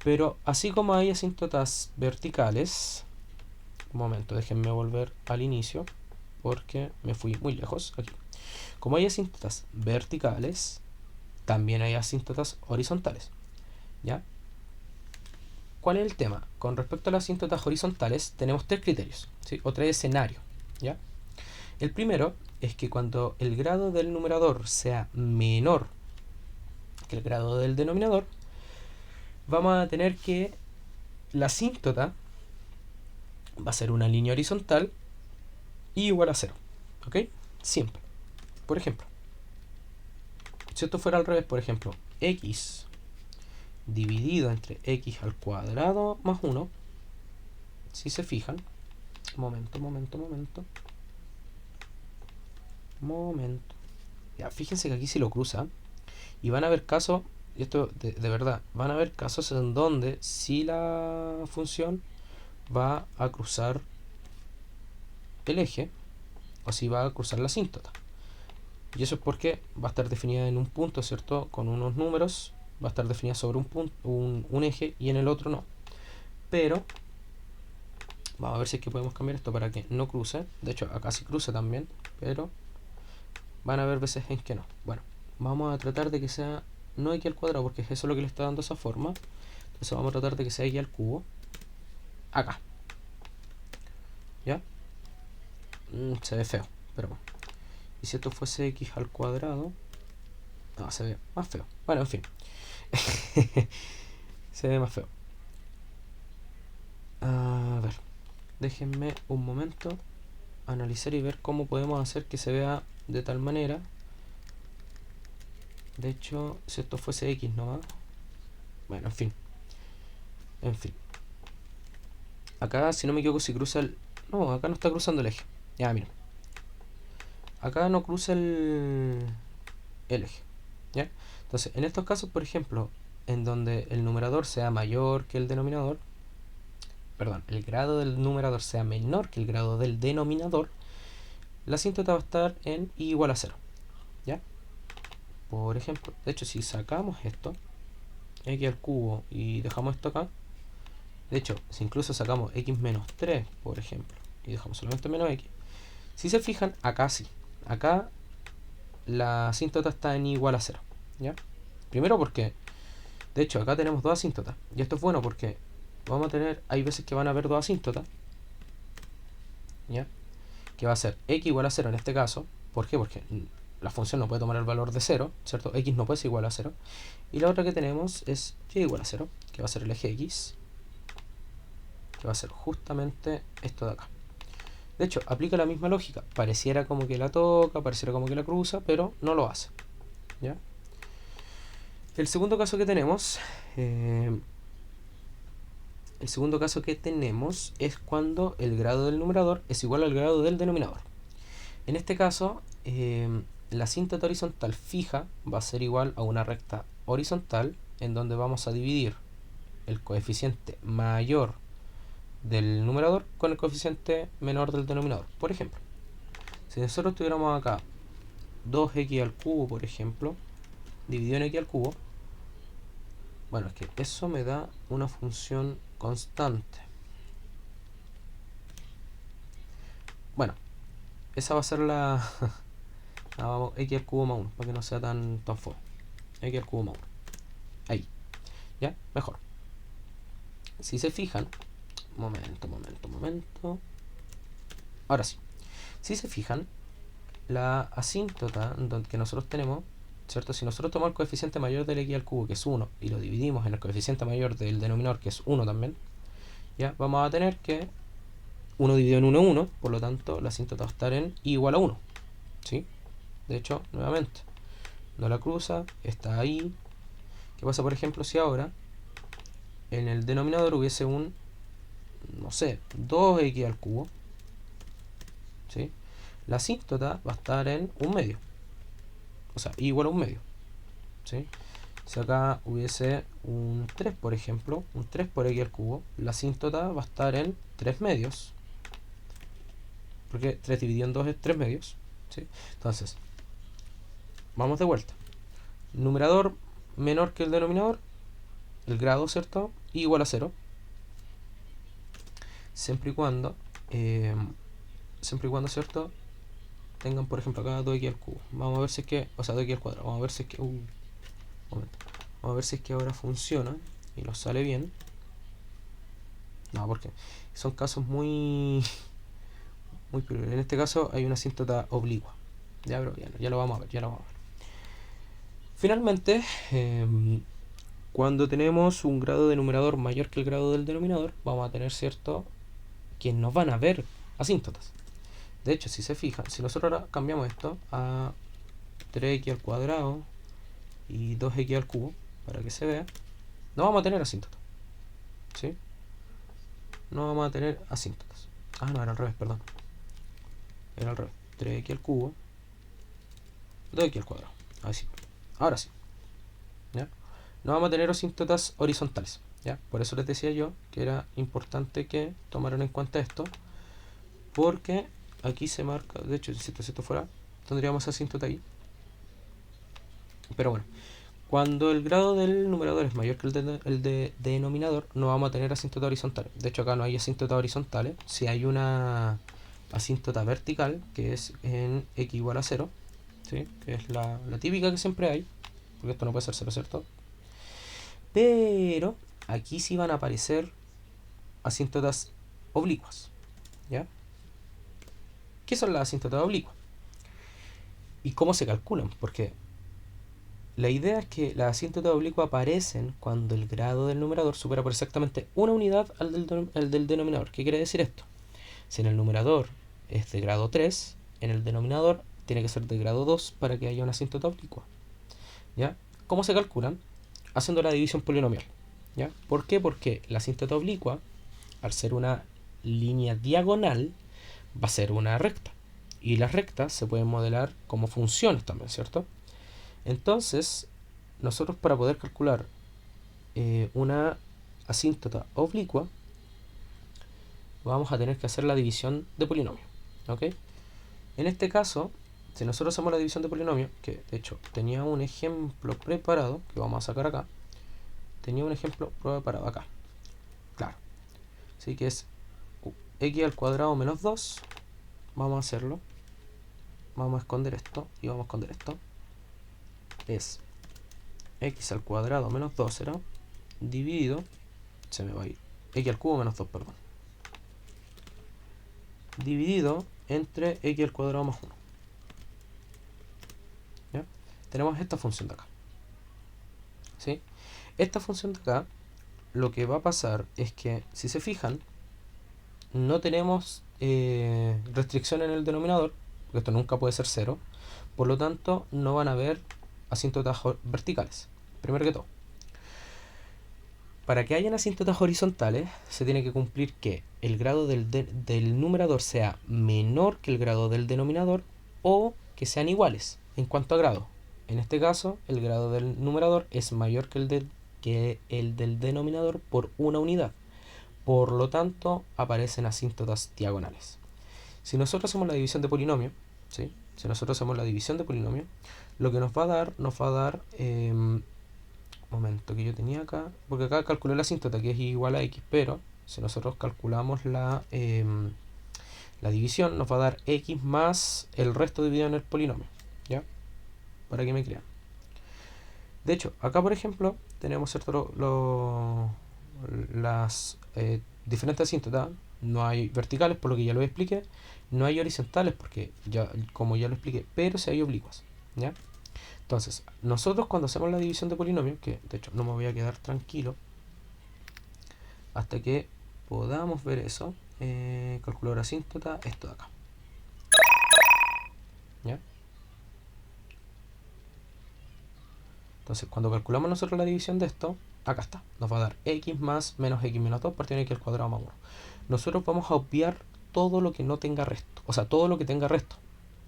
Pero así como hay asíntotas verticales, un momento, déjenme volver al inicio, porque me fui muy lejos aquí. Como hay asíntotas verticales, también hay asíntotas horizontales, ¿ya? ¿Cuál es el tema? Con respecto a las asíntotas horizontales, tenemos tres criterios, ¿sí? O tres escenarios, ¿ya? El primero es que cuando el grado del numerador sea menor que el grado del denominador, vamos a tener que la asíntota va a ser una línea horizontal y igual a 0, ¿ok? Siempre. Por ejemplo, si esto fuera al revés, por ejemplo, x dividido entre x al cuadrado más 1, si se fijan, momento, ya, fíjense que aquí si lo cruza, y van a haber casos, y esto de verdad, van a haber casos en donde si la función va a cruzar el eje, o si va a cruzar la asíntota. Y eso es porque va a estar definida en un punto, ¿cierto? Con unos números, va a estar definida sobre un punto, un eje, y en el otro no. Pero vamos a ver si es que podemos cambiar esto para que no cruce. De hecho, acá sí cruza también, pero van a haber veces en que no. Bueno, vamos a tratar de que sea no x al cuadrado, porque eso es lo que le está dando esa forma. Entonces vamos a tratar de que sea x al cubo. Acá. ¿Ya? Se ve feo, pero bueno. Y si esto fuese x al cuadrado... No, se ve más feo. Bueno, en fin. Se ve más feo. A ver. Déjenme un momento analizar y ver cómo podemos hacer que se vea de tal manera. De hecho, si esto fuese x nomás. Bueno, en fin. En fin. Acá, si no me equivoco, si cruza el... No, acá no está cruzando el eje. Ya, miren. Acá no cruza el eje. ¿Ya? Entonces, en estos casos, por ejemplo, en donde el numerador sea mayor que el denominador, perdón, el grado del numerador sea menor que el grado del denominador, la asíntota va a estar en y igual a 0. ¿Ya? Por ejemplo, de hecho, si sacamos esto, x al cubo, y dejamos esto acá, de hecho, si incluso sacamos x menos 3, por ejemplo, y dejamos solamente menos x, si se fijan, acá sí. Acá la asíntota está en igual a 0. ¿Ya? Primero porque, de hecho, acá tenemos dos asíntotas. Y esto es bueno porque vamos a tener, hay veces que van a haber dos asíntotas, ¿ya? Que va a ser x igual a 0 en este caso. ¿Por qué? Porque la función no puede tomar el valor de 0, ¿cierto? X no puede ser igual a 0. Y la otra que tenemos es y igual a 0, que va a ser el eje x, que va a ser justamente esto de acá. De hecho, aplica la misma lógica. Pareciera como que la toca, pareciera como que la cruza, pero no lo hace. ¿Ya? El segundo caso que tenemos... el segundo caso que tenemos es cuando el grado del numerador es igual al grado del denominador. En este caso, la asíntota horizontal fija va a ser igual a una recta horizontal en donde vamos a dividir el coeficiente mayor del numerador con el coeficiente menor del denominador. Por ejemplo, si nosotros tuviéramos acá 2x al cubo, por ejemplo, dividido en x al cubo, bueno, es que eso me da una función constante. Bueno, esa va a ser la vamos, x al cubo más 1, para que no sea tan fome. X al cubo más 1. Ahí. ¿Ya? Mejor. Si se fijan, momento. Ahora sí. Si se fijan, la asíntota que nosotros tenemos, ¿cierto? Si nosotros tomamos el coeficiente mayor del x al cubo, que es 1, y lo dividimos en el coeficiente mayor del denominador, que es 1 también, ya vamos a tener que 1 dividido en 1 es 1, por lo tanto la asíntota va a estar en y igual a 1. ¿Sí? De hecho, nuevamente, no la cruza, está ahí. ¿Qué pasa, por ejemplo, si ahora en el denominador hubiese un, no sé, 2x al cubo? ¿Sí? La asíntota va a estar en un medio. O sea, igual a un medio. ¿Sí? Si acá hubiese un 3, por ejemplo, un 3 por x al cubo, la asíntota va a estar en 3 medios. Porque 3 dividido en 2 es 3 medios. ¿Sí? Entonces, vamos de vuelta. Numerador menor que el denominador, el grado, ¿cierto? Igual a 0. Siempre y cuando, ¿cierto? Tengan, por ejemplo, acá 2x al cubo. Vamos a ver si es que, o sea, 2x al cuadrado. Vamos a ver si es que, momento. Vamos a ver si es que ahora funciona y nos sale bien. No, porque son casos muy en este caso hay una asíntota oblicua. Ya, pero ya lo vamos a ver, Finalmente, cuando tenemos un grado de numerador mayor que el grado del denominador, vamos a tener, ¿cierto?, que nos van a ver asíntotas. De hecho, si se fijan, si nosotros ahora cambiamos esto a 3x al cuadrado y 2x al cubo, para que se vea, no vamos a tener asíntotas. ¿Sí? No vamos a tener asíntotas. Ah, no, era al revés, perdón. Era al revés. 3x al cubo, 2x al cuadrado. Así. Ahora sí. ¿Ya? No vamos a tener asíntotas horizontales. ¿Ya? Por eso les decía yo que era importante que tomaran en cuenta esto, porque aquí se marca, de hecho, si esto fuera, tendríamos asíntota ahí. Pero bueno, cuando el grado del numerador es mayor que el de denominador, no vamos a tener asíntota horizontales. De hecho, acá no hay asíntota horizontales. Si hay una asíntota vertical, que es en x igual a 0, ¿sí? Que es la típica que siempre hay, porque esto no puede ser 0, ¿cierto? Pero aquí sí van a aparecer asíntotas oblicuas. ¿Ya? ¿Qué son las asíntotas oblicuas? ¿Y cómo se calculan? Porque la idea es que las asíntotas oblicuas aparecen cuando el grado del numerador supera por exactamente una unidad al del denominador. ¿Qué quiere decir esto? Si en el numerador es de grado 3, en el denominador tiene que ser de grado 2 para que haya una asíntota oblicua. ¿Ya? ¿Cómo se calculan? Haciendo la división polinomial. ¿Ya? ¿Por qué? Porque la asíntota oblicua, al ser una línea diagonal, va a ser una recta. Y las rectas se pueden modelar como funciones también, ¿cierto? Entonces, nosotros para poder calcular una asíntota oblicua, vamos a tener que hacer la división de polinomio. ¿Ok? En este caso, si nosotros hacemos la división de polinomio, que de hecho tenía un ejemplo preparado, que vamos a sacar acá, tenía un ejemplo preparado acá. Claro. Así que es x al cuadrado menos 2. Vamos a hacerlo. Vamos a esconder esto y vamos a esconder esto. Es x al cuadrado menos 2 será dividido, se me va a ir, x al cubo menos 2, perdón, dividido entre x al cuadrado más 1. ¿Ya? Tenemos esta función de acá. ¿Sí? Esta función de acá, lo que va a pasar es que, si se fijan, no tenemos restricción en el denominador, porque esto nunca puede ser 0, por lo tanto no van a haber asíntotas verticales. Primero que todo, para que hayan asíntotas horizontales, se tiene que cumplir que el grado del numerador sea menor que el grado del denominador, o que sean iguales en cuanto a grado. En este caso, el grado del numerador es mayor que el del denominador por una unidad. Por lo tanto, aparecen asíntotas diagonales. Si nosotros hacemos la división de polinomio, ¿sí? Si nosotros hacemos la división de polinomio, lo que nos va a dar momento que yo tenía acá, porque acá calculé la asíntota que es igual a x, pero si nosotros calculamos la división, nos va a dar x más el resto dividido en el polinomio, ¿ya? Para que me crean. De hecho, acá por ejemplo tenemos, ¿cierto?, las diferentes asíntotas. No hay verticales, por lo que ya lo expliqué. No hay horizontales, porque como ya lo expliqué, pero sí hay oblicuas, ¿ya? Entonces, nosotros cuando hacemos la división de polinomios, que de hecho no me voy a quedar tranquilo hasta que podamos ver eso, calculador asíntota, esto de acá. ¿Ya? Entonces, cuando calculamos nosotros la división de esto, acá está, nos va a dar x más menos x menos 2 partido de x al cuadrado más 1. Nosotros vamos a obviar todo lo que no tenga resto, o sea, todo lo que tenga resto.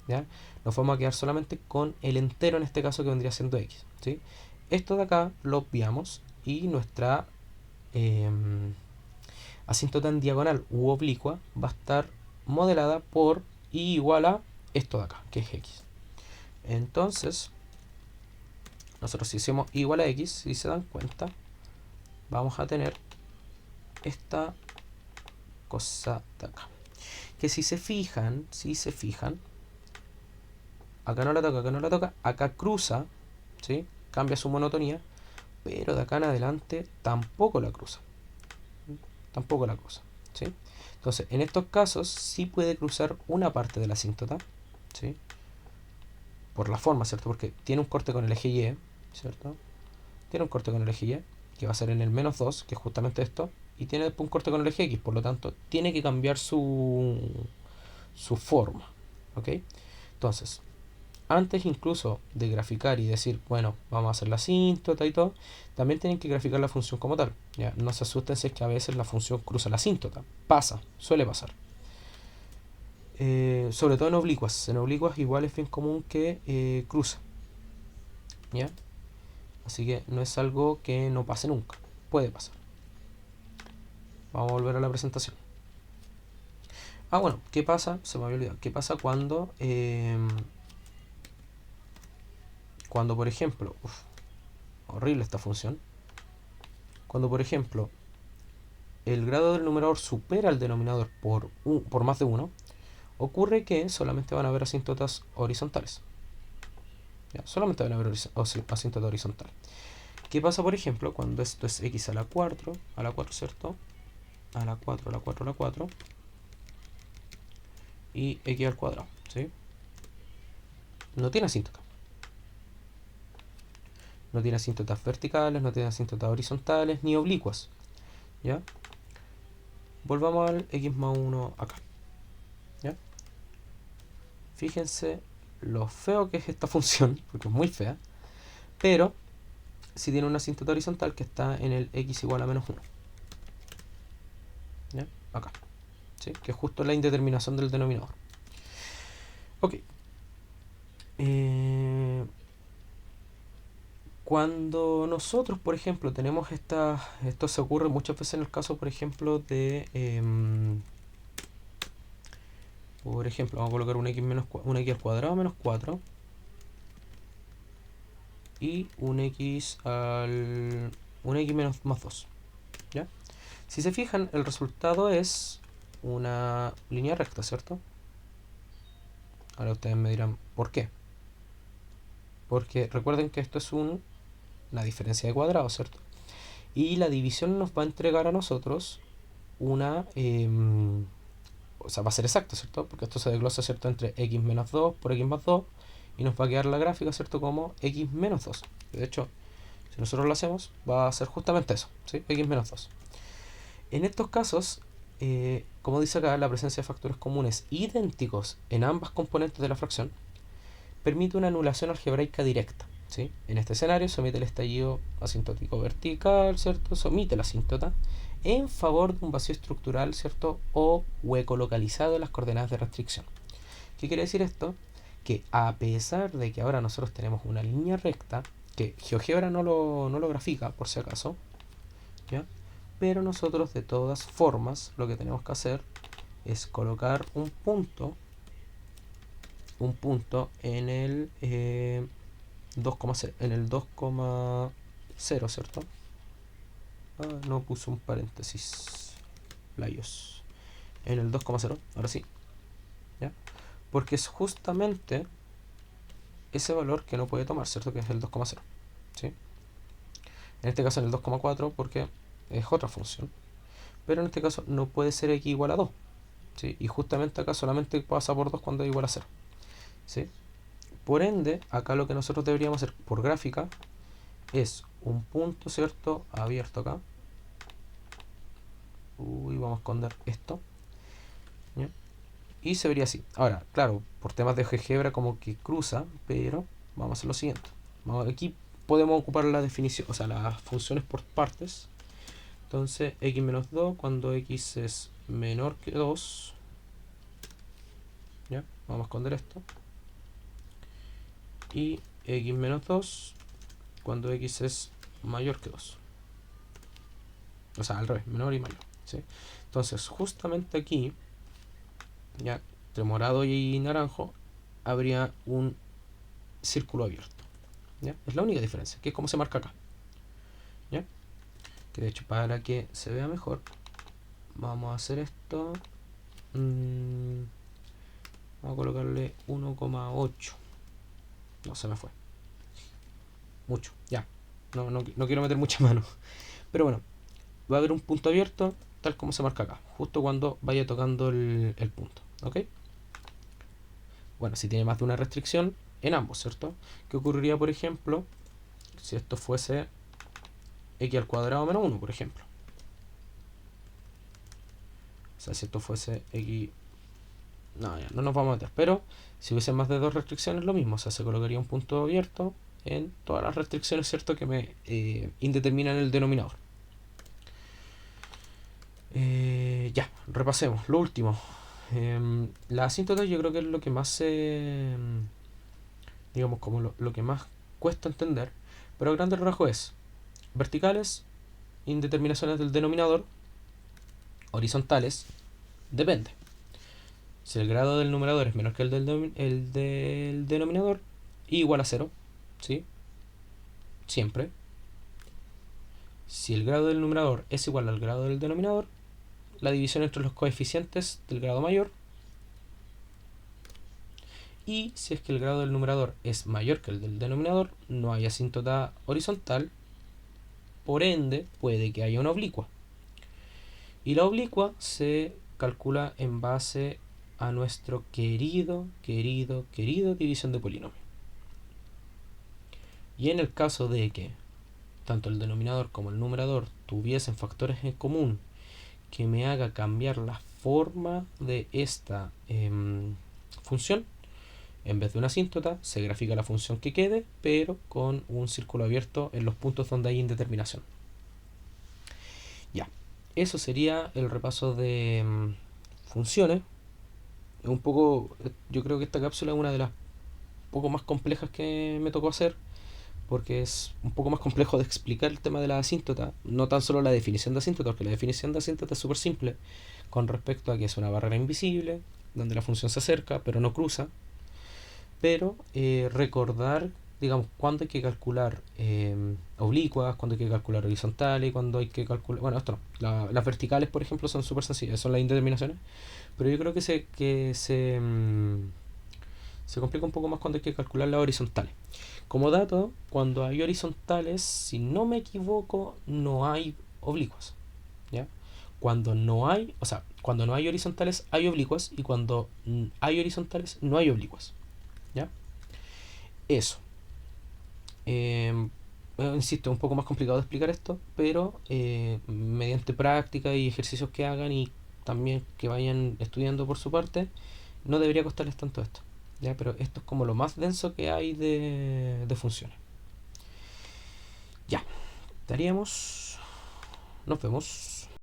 ¿Ya? Nos vamos a quedar solamente con el entero, en este caso, que vendría siendo x, ¿sí? esto de acá lo obviamos y nuestra asíntota en diagonal u oblicua va a estar modelada por y igual a esto de acá, que es x. Entonces, nosotros si hacemos igual a x, si se dan cuenta, vamos a tener esta cosa de acá. Que si se fijan, acá no la toca, acá no la toca, acá cruza, ¿sí? Cambia su monotonía, pero de acá en adelante tampoco la cruza. Tampoco la cruza, ¿sí? Entonces, en estos casos sí puede cruzar una parte de la asíntota, ¿sí? Por la forma, ¿cierto? Porque tiene un corte con el eje Y, ¿cierto? Tiene un corte con el eje Y, que va a ser en el -2, que es justamente esto, y tiene después un corte con el eje X, por lo tanto, tiene que cambiar su forma, ¿ok? Entonces, antes incluso de graficar y decir, bueno, vamos a hacer la asíntota y todo, también tienen que graficar la función como tal. ¿Ya? No se asusten si es que a veces la función cruza la asíntota. Pasa, suele pasar. Sobre todo en oblicuas. En oblicuas igual es bien común que cruza. ¿Ya? Así que no es algo que no pase nunca. Puede pasar. Vamos a volver a la presentación. Ah, bueno, ¿qué pasa? Se me había olvidado. ¿Qué pasa cuando por ejemplo, horrible esta función, cuando por ejemplo el grado del numerador supera el denominador por más de 1, ocurre que solamente van a haber asíntotas horizontales. ¿Ya? Solamente van a haber asíntotas horizontales. ¿Qué pasa, por ejemplo, cuando esto es x a la 4, ¿cierto? A la 4, a la 4, a la 4, y x al cuadrado, ¿sí? No tiene asíntota. No tiene asíntotas verticales, no tiene asíntotas horizontales, ni oblicuas, ¿ya? Volvamos al x más 1 acá, ¿ya? Fíjense lo feo que es esta función, porque es muy fea, pero si tiene una asíntota horizontal que está en el x igual a -1, ¿ya? Acá, ¿sí? Que es justo la indeterminación del denominador. Ok. Cuando nosotros, por ejemplo, tenemos esto se ocurre muchas veces en el caso, por ejemplo, por ejemplo, vamos a colocar un x al cuadrado menos 4 y un x menos más 2, ¿ya? Si se fijan, el resultado es una línea recta, ¿cierto? Ahora ustedes me dirán, ¿por qué? Porque recuerden que esto es una diferencia de cuadrados, ¿cierto? Y la división nos va a entregar a nosotros una... o sea, va a ser exacto, ¿cierto? Porque esto se desglosa, ¿cierto? Entre x menos 2 por x más 2 y nos va a quedar la gráfica, ¿cierto? Como x menos 2. De hecho, si nosotros lo hacemos, va a ser justamente eso, ¿sí? X menos 2. En estos casos, como dice acá, la presencia de factores comunes idénticos en ambas componentes de la fracción permite una anulación algebraica directa, ¿sí? En este escenario se omite el estallido asintótico vertical, ¿cierto? Se omite la asíntota en favor de un vacío estructural, ¿cierto? O hueco localizado en las coordenadas de restricción. ¿Qué quiere decir esto? Que a pesar de que ahora nosotros tenemos una línea recta, que GeoGebra no lo grafica, por si acaso, ¿ya? Pero nosotros de todas formas lo que tenemos que hacer es colocar un punto en el 2,0, en el 2,0, ¿cierto? No puse un paréntesis, layos, en el 2,0, ahora sí, ¿ya? Porque es justamente ese valor que no puede tomar, ¿cierto? Que es el 2,0, ¿sí? En este caso en el 2,4 porque es otra función, pero en este caso no puede ser x igual a 2, ¿sí? Y justamente acá solamente pasa por 2 cuando es igual a 0, ¿sí? Por ende, acá lo que nosotros deberíamos hacer por gráfica es un punto, ¿cierto? Abierto acá. Vamos a esconder esto, ¿ya? Y se vería así. Ahora, claro, por temas de GeoGebra como que cruza, pero vamos a hacer lo siguiente. Aquí podemos ocupar la definición, o sea, las funciones por partes. Entonces, x menos 2 cuando x es menor que 2. ¿Ya? Vamos a esconder esto. Y x menos 2 cuando x es mayor que 2. O sea, al revés, menor y mayor, ¿sí? Entonces, justamente aquí, ya, entre morado y naranjo, habría un círculo abierto, ¿ya? Es la única diferencia, que es como se marca acá, ¿ya? Que de hecho, para que se vea mejor, vamos a hacer esto. Vamos a colocarle 1,8. No, se me fue. Mucho, ya. No quiero meter mucha mano. Pero bueno, va a haber un punto abierto, tal como se marca acá, justo cuando vaya tocando el punto, ¿ok? Bueno, si tiene más de una restricción, en ambos, ¿cierto? ¿Qué ocurriría, por ejemplo, si esto fuese x al cuadrado menos 1, por ejemplo? O sea, si esto fuese x... No, ya, no nos vamos a meter. Pero si hubiese más de dos restricciones, lo mismo. O sea, se colocaría un punto abierto en todas las restricciones, ¿cierto? Que me indeterminan el denominador. Ya, repasemos. Lo último. La asíntota yo creo que es lo que más se... digamos, como lo que más cuesta entender. Pero a grandes rasgos es verticales, indeterminaciones del denominador, horizontales, depende. Si el grado del numerador es menor que el del denominador, igual a 0, ¿sí? Siempre. Si el grado del numerador es igual al grado del denominador, la división entre los coeficientes del grado mayor. Y si es que el grado del numerador es mayor que el del denominador, no hay asíntota horizontal, por ende puede que haya una oblicua. Y la oblicua se calcula en base a nuestro querido división de polinomio. Y en el caso de que tanto el denominador como el numerador tuviesen factores en común que me haga cambiar la forma de esta función, en vez de una asíntota, se grafica la función que quede, pero con un círculo abierto en los puntos donde hay indeterminación. Ya, eso sería el repaso de funciones. Un poco, yo creo que esta cápsula es una de las poco más complejas que me tocó hacer, porque es un poco más complejo de explicar el tema de la asíntota, no tan solo la definición de asíntota, porque la definición de asíntota es súper simple con respecto a que es una barrera invisible, donde la función se acerca pero no cruza, pero recordar, digamos, cuándo hay que calcular oblicuas, cuándo hay que calcular horizontales, cuándo hay que calcular... Bueno, esto no, las verticales, por ejemplo, son súper sencillas, son las indeterminaciones, pero yo creo que se complica un poco más cuando hay que calcular las horizontales. Como dato, cuando hay horizontales, si no me equivoco, no hay oblicuas, ¿ya? Cuando no hay, o sea, cuando no hay horizontales hay oblicuas, y cuando hay horizontales no hay oblicuas, ¿ya? Eso. Insisto, es un poco más complicado de explicar esto, pero mediante práctica y ejercicios que hagan y también que vayan estudiando por su parte, no debería costarles tanto esto, ¿ya? Pero esto es como lo más denso que hay de funciones. Ya, estaríamos. Nos vemos.